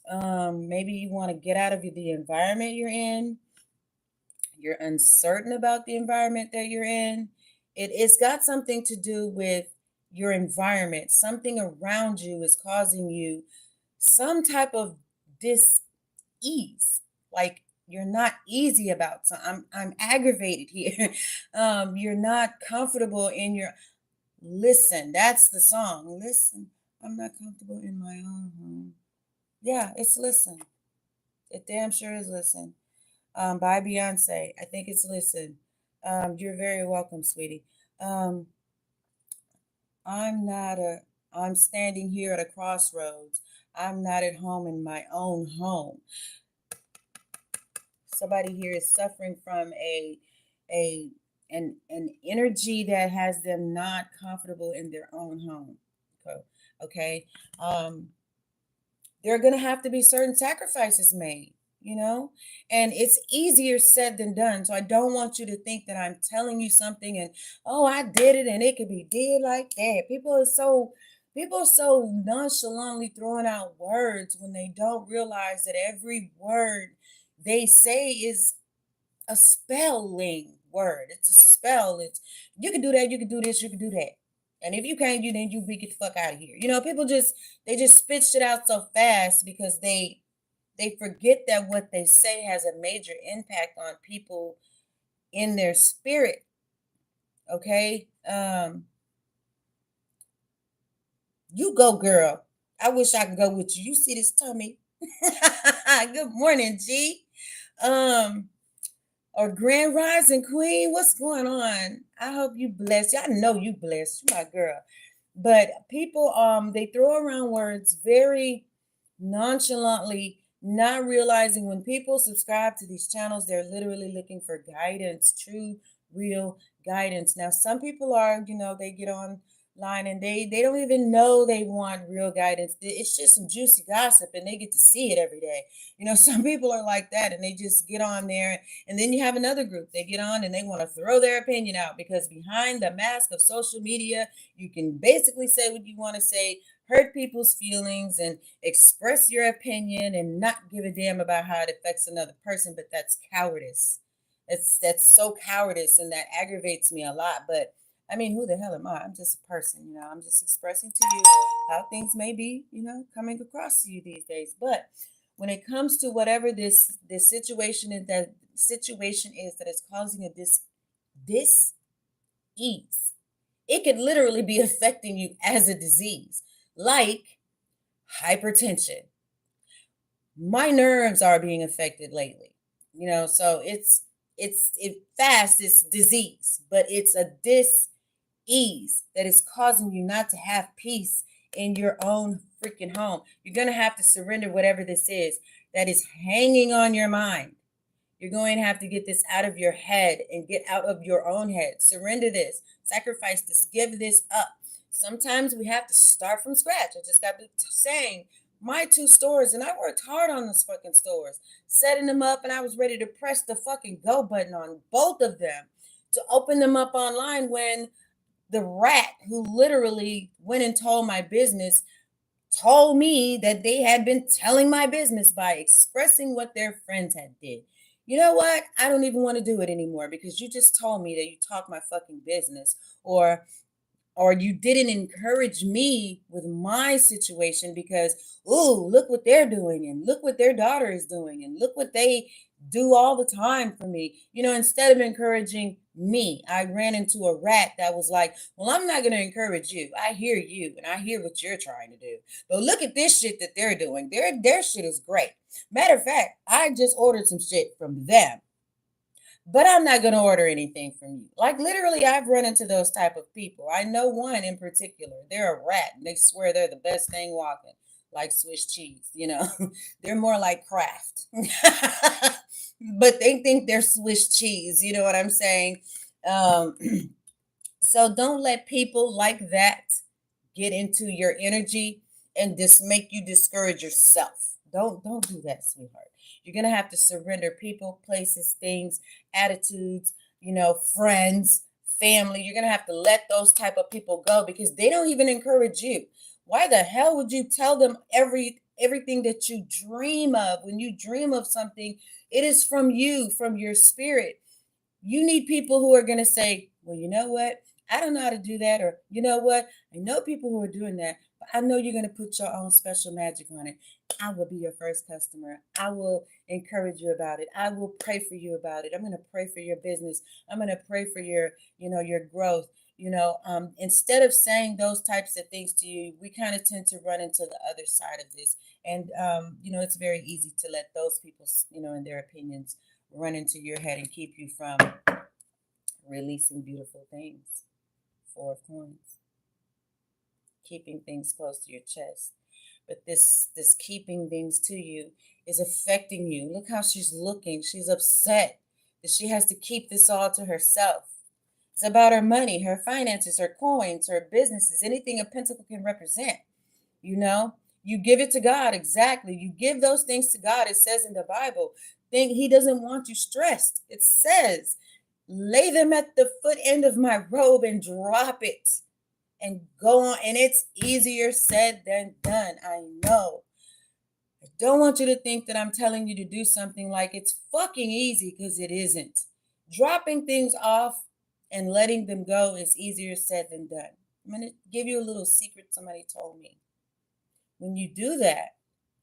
Maybe you want to get out of the environment you're in. You're uncertain about the environment that you're in. It's got something to do with your environment. Something around you is causing you some type of dis-ease. Like you're not easy about something. I'm aggravated here. You're not comfortable in your listen. That's the song. Listen, I'm not comfortable in my own home. Yeah, it's Listen. It damn sure is Listen. By Beyonce. I think it's Listen. You're very welcome, sweetie. I'm standing here at a crossroads. I'm not at home in my own home. Somebody here is suffering from an energy that has them not comfortable in their own home. Okay. there are going to have to be certain sacrifices made, and it's easier said than done. So I don't want you to think that I'm telling you something and, oh, I did it and it could be did like that. People are so nonchalantly throwing out words when they don't realize that every word they say is a spelling word. It's a spell. It's, you can do that, you can do this, you can do that. And if you can't, we get the fuck out of here. People just spit shit out so fast because they forget that what they say has a major impact on people in their spirit. Okay? You go, girl. I wish I could go with you. You see this tummy? Good morning, G. Or Grand Rising Queen. What's going on? I hope you blessed. I know you blessed. You my girl. But people, they throw around words very nonchalantly, not realizing when people subscribe to these channels, they're literally looking for guidance, true, real guidance. Now, some people are, they get online and they don't even know they want real guidance. It's just some juicy gossip and they get to see it every day. Some people are like that and they just get on there. And then you have another group, they get on and they want to throw their opinion out, because behind the mask of social media, you can basically say what you want to say, hurt people's feelings, and express your opinion and not give a damn about how it affects another person. But that's cowardice. That's so cowardice, and that aggravates me a lot. But I mean, who the hell am I? I'm just a person, I'm just expressing to you how things may be, coming across to you these days. But when it comes to whatever this situation is, that is causing a dis ease, it could literally be affecting you as a disease, like hypertension. My nerves are being affected lately, so it's this disease, but it's a dis-ease that is causing you not to have peace in your own freaking home. You're going to have to surrender whatever this is that is hanging on your mind. You're going to have to get this out of your head and get out of your own head. Surrender this, sacrifice this, give this up. Sometimes we have to start from scratch. I just got to saying my 2 stores, and I worked hard on those fucking stores, setting them up, and I was ready to press the fucking go button on both of them to open them up online when the rat who literally went and told my business told me that they had been telling my business by expressing what their friends had did. You know what? I don't even want to do it anymore because you just told me that you talk my fucking business, or you didn't encourage me with my situation because, ooh, look what they're doing and look what their daughter is doing and look what they do all the time for me. Instead of encouraging me, I ran into a rat that was like, well, I'm not going to encourage you. I hear you and I hear what you're trying to do. But look at this shit that they're doing. Their shit is great. Matter of fact, I just ordered some shit from them, but I'm not going to order anything from you. Like, literally, I've run into those type of people. I know one in particular. They're a rat, and they swear they're the best thing walking, like Swiss cheese. They're more like Kraft, but they think they're Swiss cheese. You know what I'm saying? Um, so don't let people like that get into your energy and just make you discourage yourself. Don't do that, sweetheart. You're gonna have to surrender people, places, things, attitudes, friends, family. You're gonna have to let those type of people go because they don't even encourage you. Why the hell would you tell them everything that you dream of? When you dream of something, it is from you, from your spirit. You need people who are going to say, well, you know what? I don't know how to do that. Or, you know what? I know people who are doing that, but I know you're going to put your own special magic on it. I will be your first customer. I will encourage you about it. I will pray for you about it. I'm going to pray for your business. I'm going to pray for your growth. Instead of saying those types of things to you, we kind of tend to run into the other side of this. And, it's very easy to let those people, in their opinions, run into your head and keep you from releasing beautiful things. 4 of Coins. Keeping things close to your chest. But this keeping things to you is affecting you. Look how she's looking. She's upset that she has to keep this all to herself. It's about her money, her finances, her coins, her businesses, anything a pentacle can represent. You give it to God. Exactly. You give those things to God. It says in the Bible, he doesn't want you stressed. It says, lay them at the foot end of my robe and drop it and go on. And it's easier said than done. I know. I don't want you to think that I'm telling you to do something like it's fucking easy, because it isn't. Dropping things off and letting them go is easier said than done. I'm going to give you a little secret somebody told me. When you do that,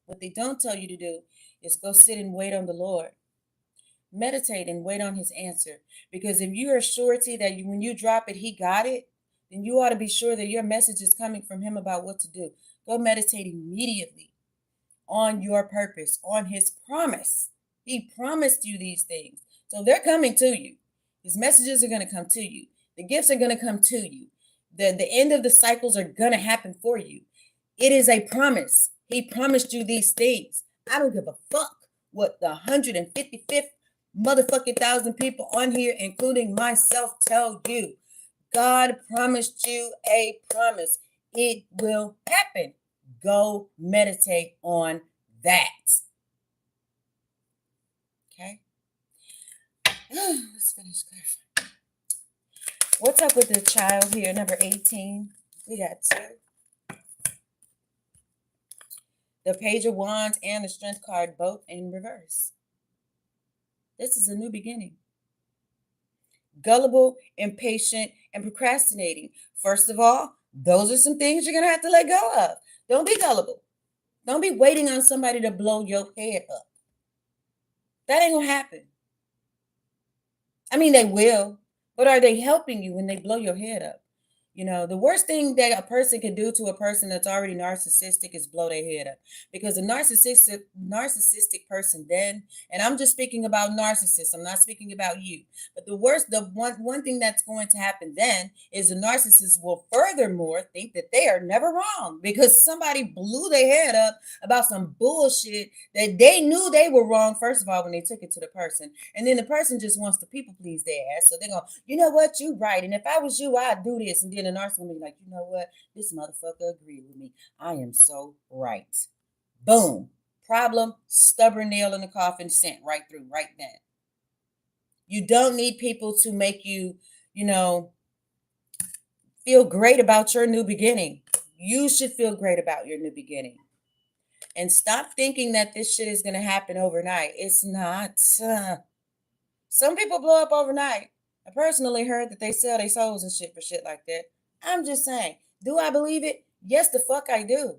what they don't tell you to do is go sit and wait on the Lord. Meditate and wait on his answer. Because if you are surety that when you drop it, he got it, then you ought to be sure that your message is coming from him about what to do. Go meditate immediately on your purpose, on his promise. He promised you these things. So they're coming to you. His messages are going to come to you. The gifts are going to come to you. The end of the cycles are going to happen for you. It is a promise. He promised you these things. I don't give a fuck what the 155th motherfucking thousand people on here, including myself, tell you. God promised you a promise. It will happen. Go meditate on that. Okay? Let's finish clarifying. What's up with the child here, number 18? We got 2. The Page of Wands and the Strength card, both in reverse. This is a new beginning. Gullible, impatient, and procrastinating. First of all, those are some things you're going to have to let go of. Don't be gullible. Don't be waiting on somebody to blow your head up. That ain't going to happen. I mean, they will, but are they helping you when they blow your head up? You know, the worst thing that a person can do to a person that's already narcissistic is blow their head up. Because a narcissistic person then, and I'm just speaking about narcissists, I'm not speaking about you. But the one thing that's going to happen then is the narcissist will furthermore think that they are never wrong because somebody blew their head up about some bullshit that they knew they were wrong, first of all, when they took it to the person. And then the person just wants to people please their ass. So they're going, you know what, you right. And if I was you, I'd do this. And then the narcissist will be like, you know what, this motherfucker agreed with me. I am so right. Boom. Problem, stubborn nail in the coffin, sent right through, right then. You don't need people to make you, feel great about your new beginning. You should feel great about your new beginning. And stop thinking that this shit is going to happen overnight. It's not. Some people blow up overnight. I personally heard that they sell their souls and shit for shit like that. I'm just saying, do I believe it? Yes, the fuck I do.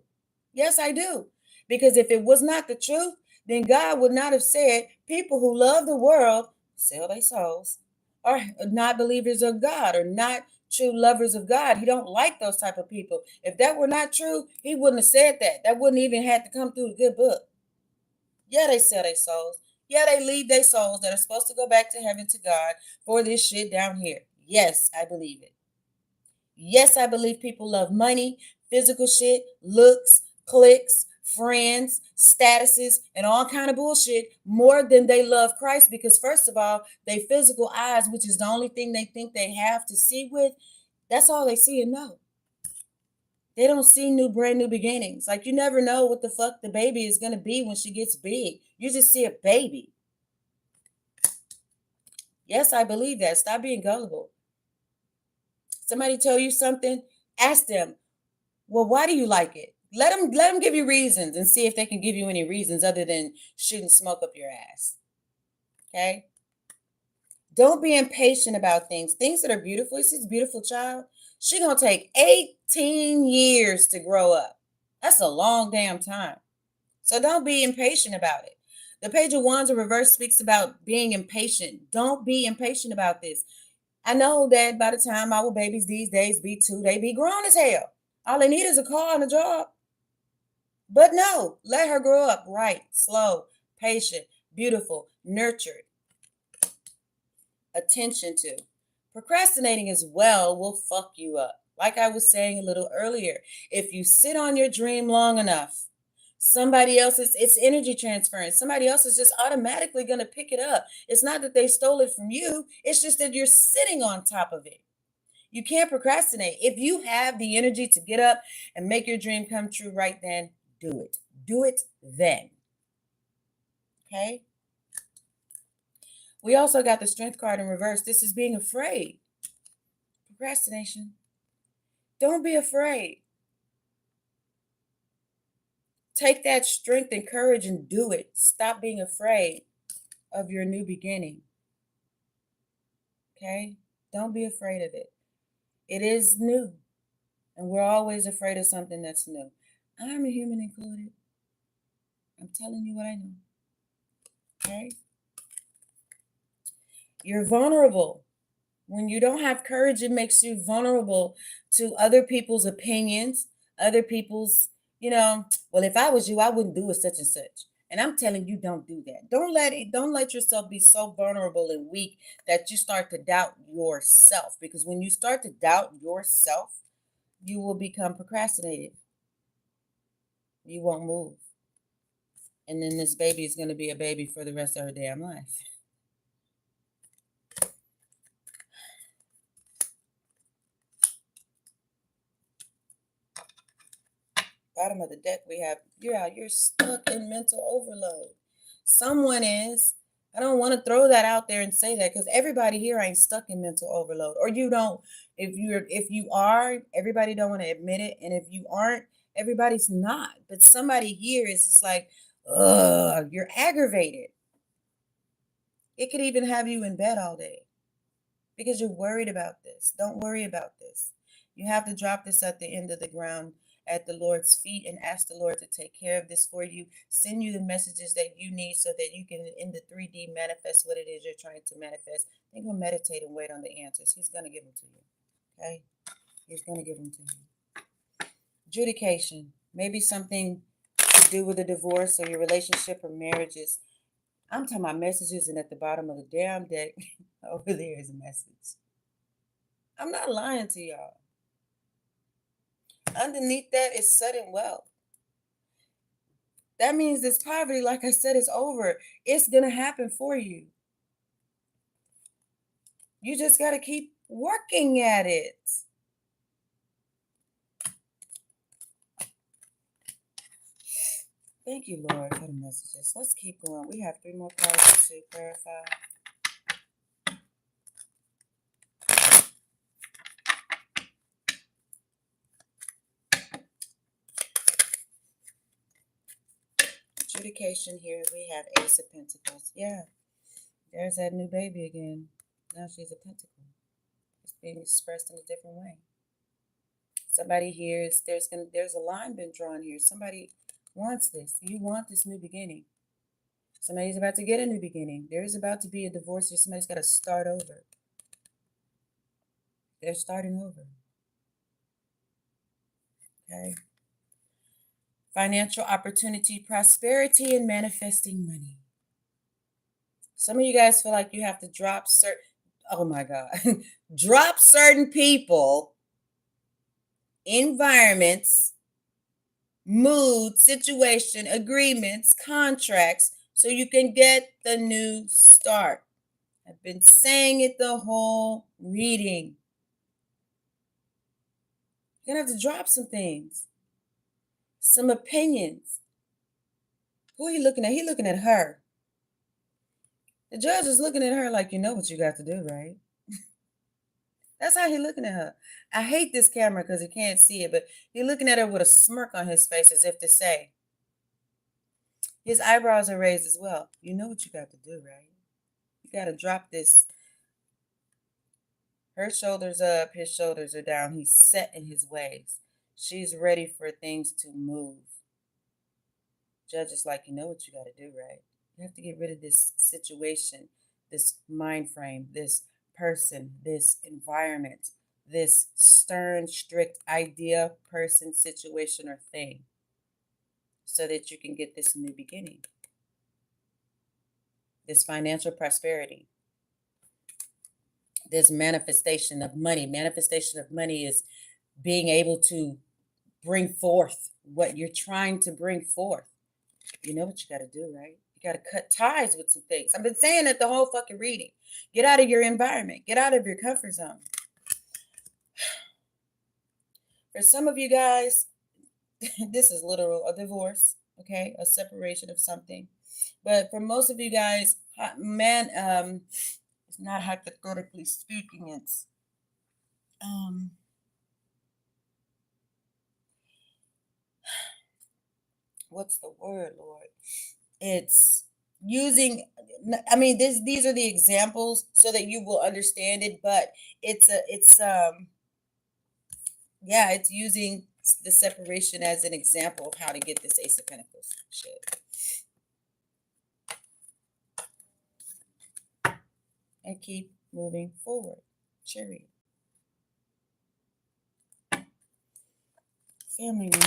Yes, I do. Because if it was not the truth, then God would not have said people who love the world sell their souls, are not believers of God, or not true lovers of God. He don't like those type of people. If that were not true, he wouldn't have said that. That wouldn't even have to come through the good book. Yeah, they sell their souls. Yeah, they leave their souls that are supposed to go back to heaven to God for this shit down here. Yes, I believe it. Yes, I believe people love money, physical shit, looks, clicks, friends, statuses, and all kind of bullshit more than they love Christ, because first of all, they physical eyes, which is the only thing they think they have to see with, that's all they see and know. They don't see brand new beginnings. Like, you never know what the fuck the baby is going to be when she gets big. You just see a baby. Yes, I believe that. Stop being gullible. Somebody tell you something, ask them, well, why do you like it? Let them give you reasons and see if they can give you any reasons other than shooting smoke up your ass. Okay? Don't be impatient about things. Things that are beautiful. You see this beautiful child? She's going to take 18 years to grow up. That's a long damn time. So don't be impatient about it. The Page of Wands in reverse speaks about being impatient. Don't be impatient about this. I know that by the time our babies these days be 2, they be grown as hell. All they need is a car and a job. But no, let her grow up right, slow, patient, beautiful, nurtured. Attention to. Procrastinating as well will fuck you up. Like I was saying a little earlier, if you sit on your dream long enough, it's energy transference. Somebody else is just automatically going to pick it up. It's not that they stole it from you. It's just that you're sitting on top of it. You can't procrastinate. If you have the energy to get up and make your dream come true right then, do it. Do it then. Okay? We also got the Strength card in reverse. This is being afraid. Procrastination. Don't be afraid. Take that strength and courage and do it. Stop being afraid of your new beginning. Okay? Don't be afraid of it. It is new. And we're always afraid of something that's new. I'm a human included. I'm telling you what I know. Okay? You're vulnerable. When you don't have courage, it makes you vulnerable to other people's opinions, other people's, well, if I was you, I wouldn't do it such and such. And I'm telling you, don't do that. Don't let yourself be so vulnerable and weak that you start to doubt yourself. Because when you start to doubt yourself, you will become procrastinated. You won't move. And then this baby is going to be a baby for the rest of her damn life. Bottom of the deck, we have, you're stuck in mental overload. Someone is. I don't want to throw that out there and say that because everybody here ain't stuck in mental overload. Or you don't, if you are, everybody don't want to admit it. And if you aren't, everybody's not. But somebody here is just like, you're aggravated. It could even have you in bed all day because you're worried about this. Don't worry about this. You have to drop this at the end of the ground at the Lord's feet and ask the Lord to take care of this for you. Send you the messages that you need so that you can, in the 3D, manifest what it is you're trying to manifest. Then go meditate and wait on the answers. He's going to give them to you. Okay? He's going to give them to you. Adjudication. Maybe something to do with a divorce or your relationship or marriages. I'm talking about messages, and at the bottom of the damn deck, over there is a message. I'm not lying to y'all. Underneath that is sudden wealth. That means this poverty, like I said, is over. It's going to happen for you. You just got to keep working at it. Thank you, Lord, for the messages. Let's keep going. We have 3 more cards to clarify. Adjudication here. We have Ace of Pentacles. Yeah, there's that new baby again. Now she's a pentacle. It's being expressed in a different way. Somebody here is there's a line been drawn here. Somebody wants this. You want this new beginning. Somebody's about to get a new beginning. There's about to be a divorce, or somebody's got to start over. They're starting over. Okay. Financial opportunity, prosperity, and manifesting money. Some of you guys feel like you have to drop drop certain people, environments, mood, situation, agreements, contracts, so you can get the new start. I've been saying it the whole reading. You're going to have to drop some things, some opinions. Who are you looking at? He's looking at her. The judge is looking at her like, you know what you got to do, right? That's how he's looking at her. I hate this camera because he can't see it, but he's looking at her with a smirk on his face as if to say, his eyebrows are raised as well. You know what you got to do, right? You got to drop this. Her shoulders up, his shoulders are down. He's set in his ways. She's ready for things to move. Judge is like, you know what you got to do, right? You have to get rid of this situation, this mind frame, this person, this environment, this stern, strict idea, person, situation, or thing, so that you can get this new beginning, this financial prosperity, this manifestation of money. Manifestation of money is being able to bring forth what you're trying to bring forth. You know what you got to do, right? You got to cut ties with some things. I've been saying it the whole fucking reading. Get out of your environment. Get out of your comfort zone. For some of you guys, This is literal, a divorce, okay? A separation of something. But for most of you guys, it's not hypothetically speaking, it's what's the word, Lord? It's using, I mean, these are the examples so that you will understand it, but it's using the separation as an example of how to get this Ace of Pentacles shit. And keep moving forward. Chariot. Family room.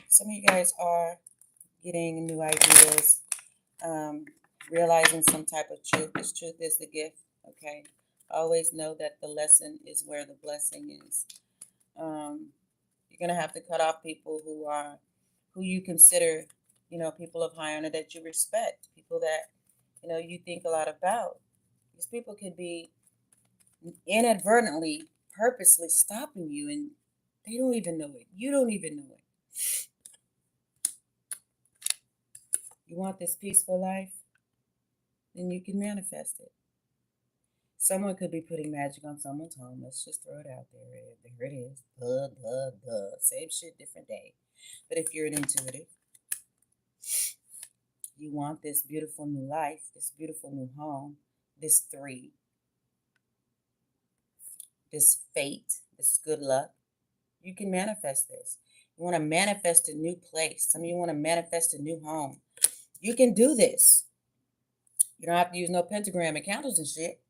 Some of you guys are getting new ideas, realizing some type of truth. This truth is the gift, okay? Always know that the lesson is where the blessing is. You're going to have to cut off people who you consider, people of high honor that you respect, people that, you think a lot about. These people could be inadvertently, purposely stopping you, and they don't even know it. You don't even know it. You want this peaceful life? Then you can manifest it. Someone could be putting magic on someone's home. Let's just throw it out there. There it is. Duh. Same shit, different day. But if you're an intuitive, you want this beautiful new life, this beautiful new home, this 3, this fate, this good luck. You can manifest this. You want to manifest a new place. Some of you want to manifest a new home. You can do this. You don't have to use no pentagram and candles and shit.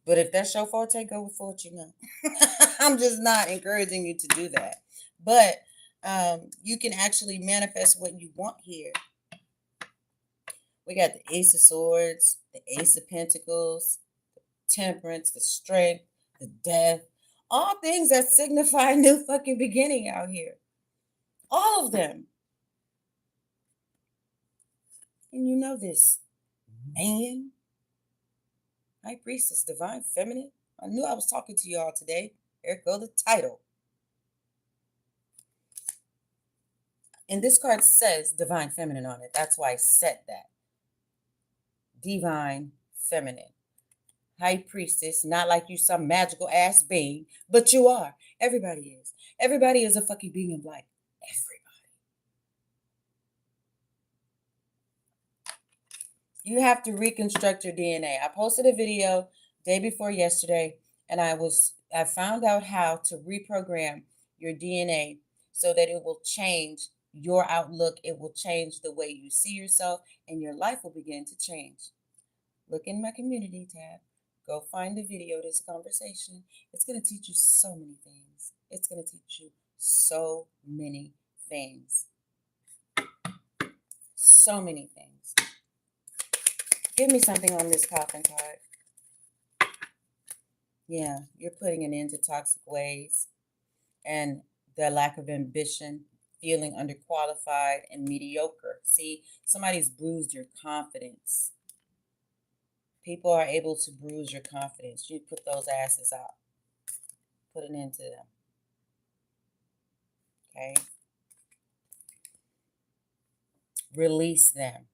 But if that's your forte, go with what you know. I'm just not encouraging you to do that. But you can actually manifest what you want here. We got the Ace of Swords, the Ace of Pentacles, the Temperance, the Strength, the Death. All things that signify a new fucking beginning out here. All of them. And you know this. Man. High Priestess, Divine Feminine. I knew I was talking to y'all today. There go the title. And this card says Divine Feminine on it. That's why I said that. Divine Feminine. High Priestess, not like you some magical ass being, but you are. Everybody is. Everybody is a fucking being of light. Everybody. You have to reconstruct your DNA. I posted a video day before yesterday, and I found out how to reprogram your DNA so that it will change your outlook. It will change the way you see yourself, and your life will begin to change. Look in my community tab. Go find the video, this conversation. It's going to teach you so many things. It's going to teach you so many things. So many things. Give me something on this coffin card. Yeah, you're putting an end to toxic ways and the lack of ambition, feeling underqualified and mediocre. See, somebody's bruised your confidence. People are able to bruise your confidence. You put those asses out. Put an end to them. Okay? Release them.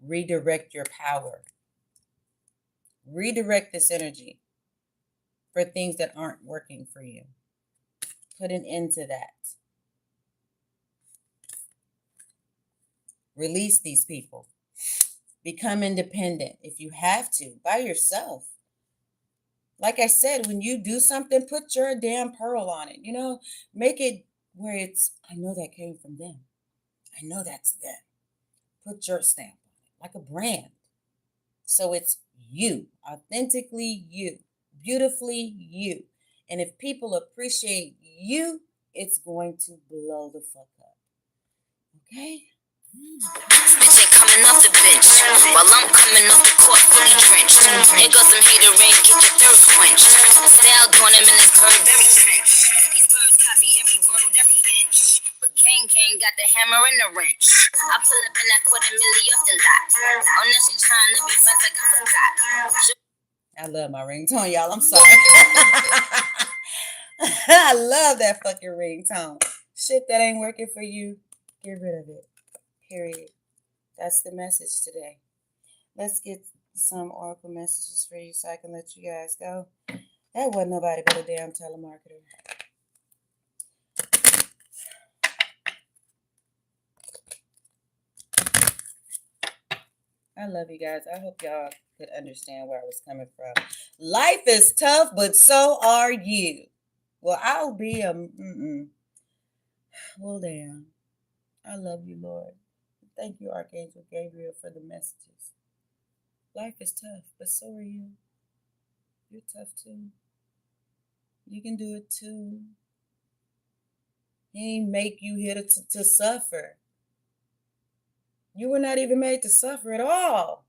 Redirect your power. Redirect this energy for things that aren't working for you. Put an end to that. Release these people. Become independent if you have to, by yourself. Like I said, when you do something, put your damn pearl on it. Make it where it's, I know that came from them. I know that's them. Put your stamp on it, like a brand. So it's you, authentically you, beautifully you. And if people appreciate you, it's going to blow the fuck up. Okay? Bitch ain't coming off the bench while I'm coming off the court fully drenched. There goes some hater rain, get your thirst quenched. Style doing them in this bird very trench. These birds copy every word, every inch. But gang got the hammer and the wrench. I pull up in that $250,000 off the lot. Oh, now she trying to be friends like I forgot. I love my ringtone, y'all. I'm sorry. I love that fucking ringtone. Shit that ain't working for you, get rid of it. Period. That's the message today. Let's get some oracle messages for you so I can let you guys go. That wasn't nobody but a damn telemarketer. I love you guys. I hope y'all could understand where I was coming from. Life is tough, but so are you. Well, I'll be a well, damn. I love you, Lord. Thank you, Archangel Gabriel, for the messages. Life is tough, but so are you. You're tough too. You can do it too. He ain't make you here to suffer. You were not even made to suffer at all.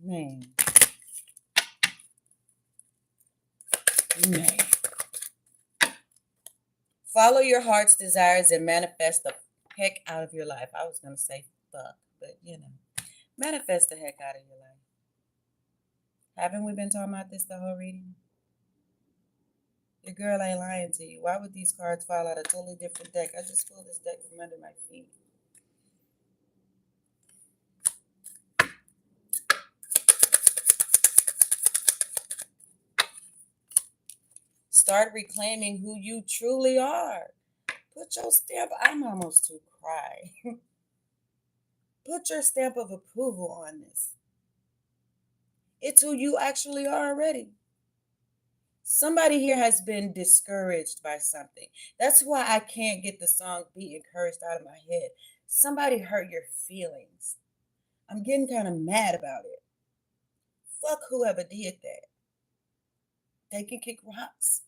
Man. Follow your heart's desires and manifest the heck out of your life. I was going to say fuck, but manifest the heck out of your life. Haven't we been talking about this the whole reading? Your girl ain't lying to you. Why would these cards fall out a totally different deck? I just pulled this deck from under my feet. Start reclaiming who you truly are. Put your stamp. I'm almost to cry. Put your stamp of approval on this. It's who you actually are already. Somebody here has been discouraged by something. That's why I can't get the song Be Encouraged out of my head. Somebody hurt your feelings. I'm getting kind of mad about it. Fuck whoever did that. They can kick rocks.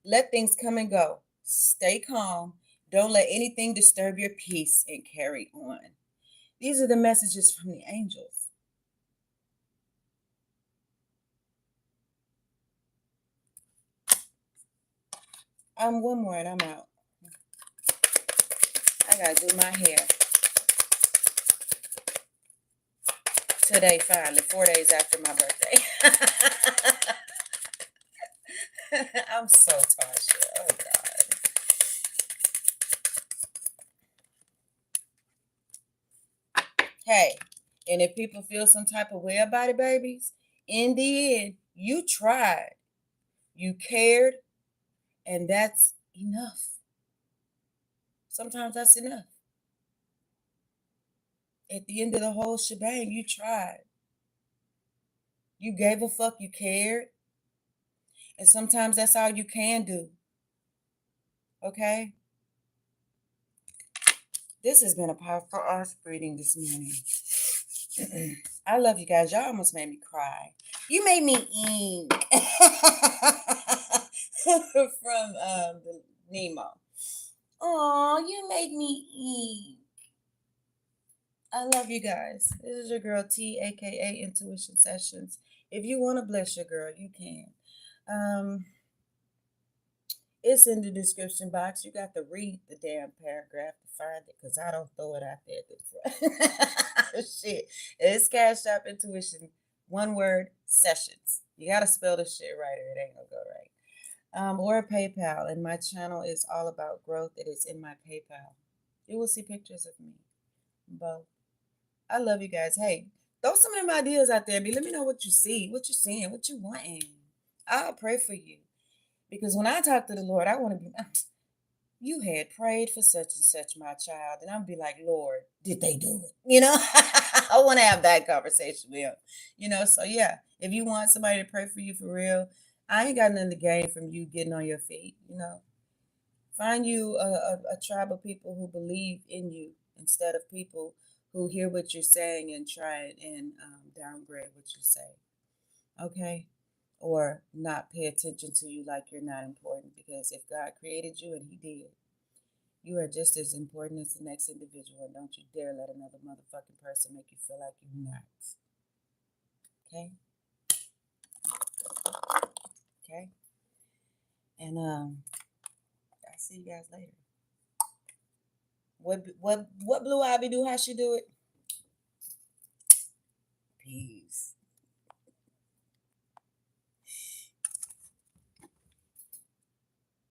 Let things come and go. Stay calm. Don't let anything disturb your peace and carry on. These are the messages from the angels. One more and I'm out. I gotta do my hair. Today, finally, 4 days after my birthday. I'm so Tasha. Oh, God. Hey, and if people feel some type of way about it, babies, in the end, you tried. You cared, and that's enough. Sometimes that's enough. At the end of the whole shebang, you tried. You gave a fuck, you cared. And sometimes that's all you can do. Okay? This has been a powerful art reading this morning. I love you guys. Y'all almost made me cry. You made me ink. From the Nemo. Oh, you made me ink. I love you guys. This is your girl T, aka Intuition Sessions. If you want to bless your girl, you can. It's in the description box. You got to read the damn paragraph to find it, because I don't throw it out there at the front. Shit. It's Cash App Intuition. One word, sessions. You got to spell this shit right or it ain't going to go right. Or PayPal. And my channel is all about growth. It is in my PayPal. You will see pictures of me. Both. I love you guys. Hey, throw some of them ideas out there. Let me know what you see, what you're seeing, what you wanting. I'll pray for you. Because when I talk to the Lord, I want to be, you had prayed for such and such, my child. And I'll be like, Lord, did they do it? I want to have that conversation with him. So yeah, if you want somebody to pray for you for real, I ain't got nothing to gain from you getting on your feet. Find you a tribe of people who believe in you instead of people who hear what you're saying and try and downgrade what you say. Okay? Or not pay attention to you like you're not important, because if God created you, and he did, you are just as important as the next individual, and don't you dare let another motherfucking person make you feel like you're not. Okay? Okay? And I'll see you guys later. What Blue Ivy do? How she do it? Peace.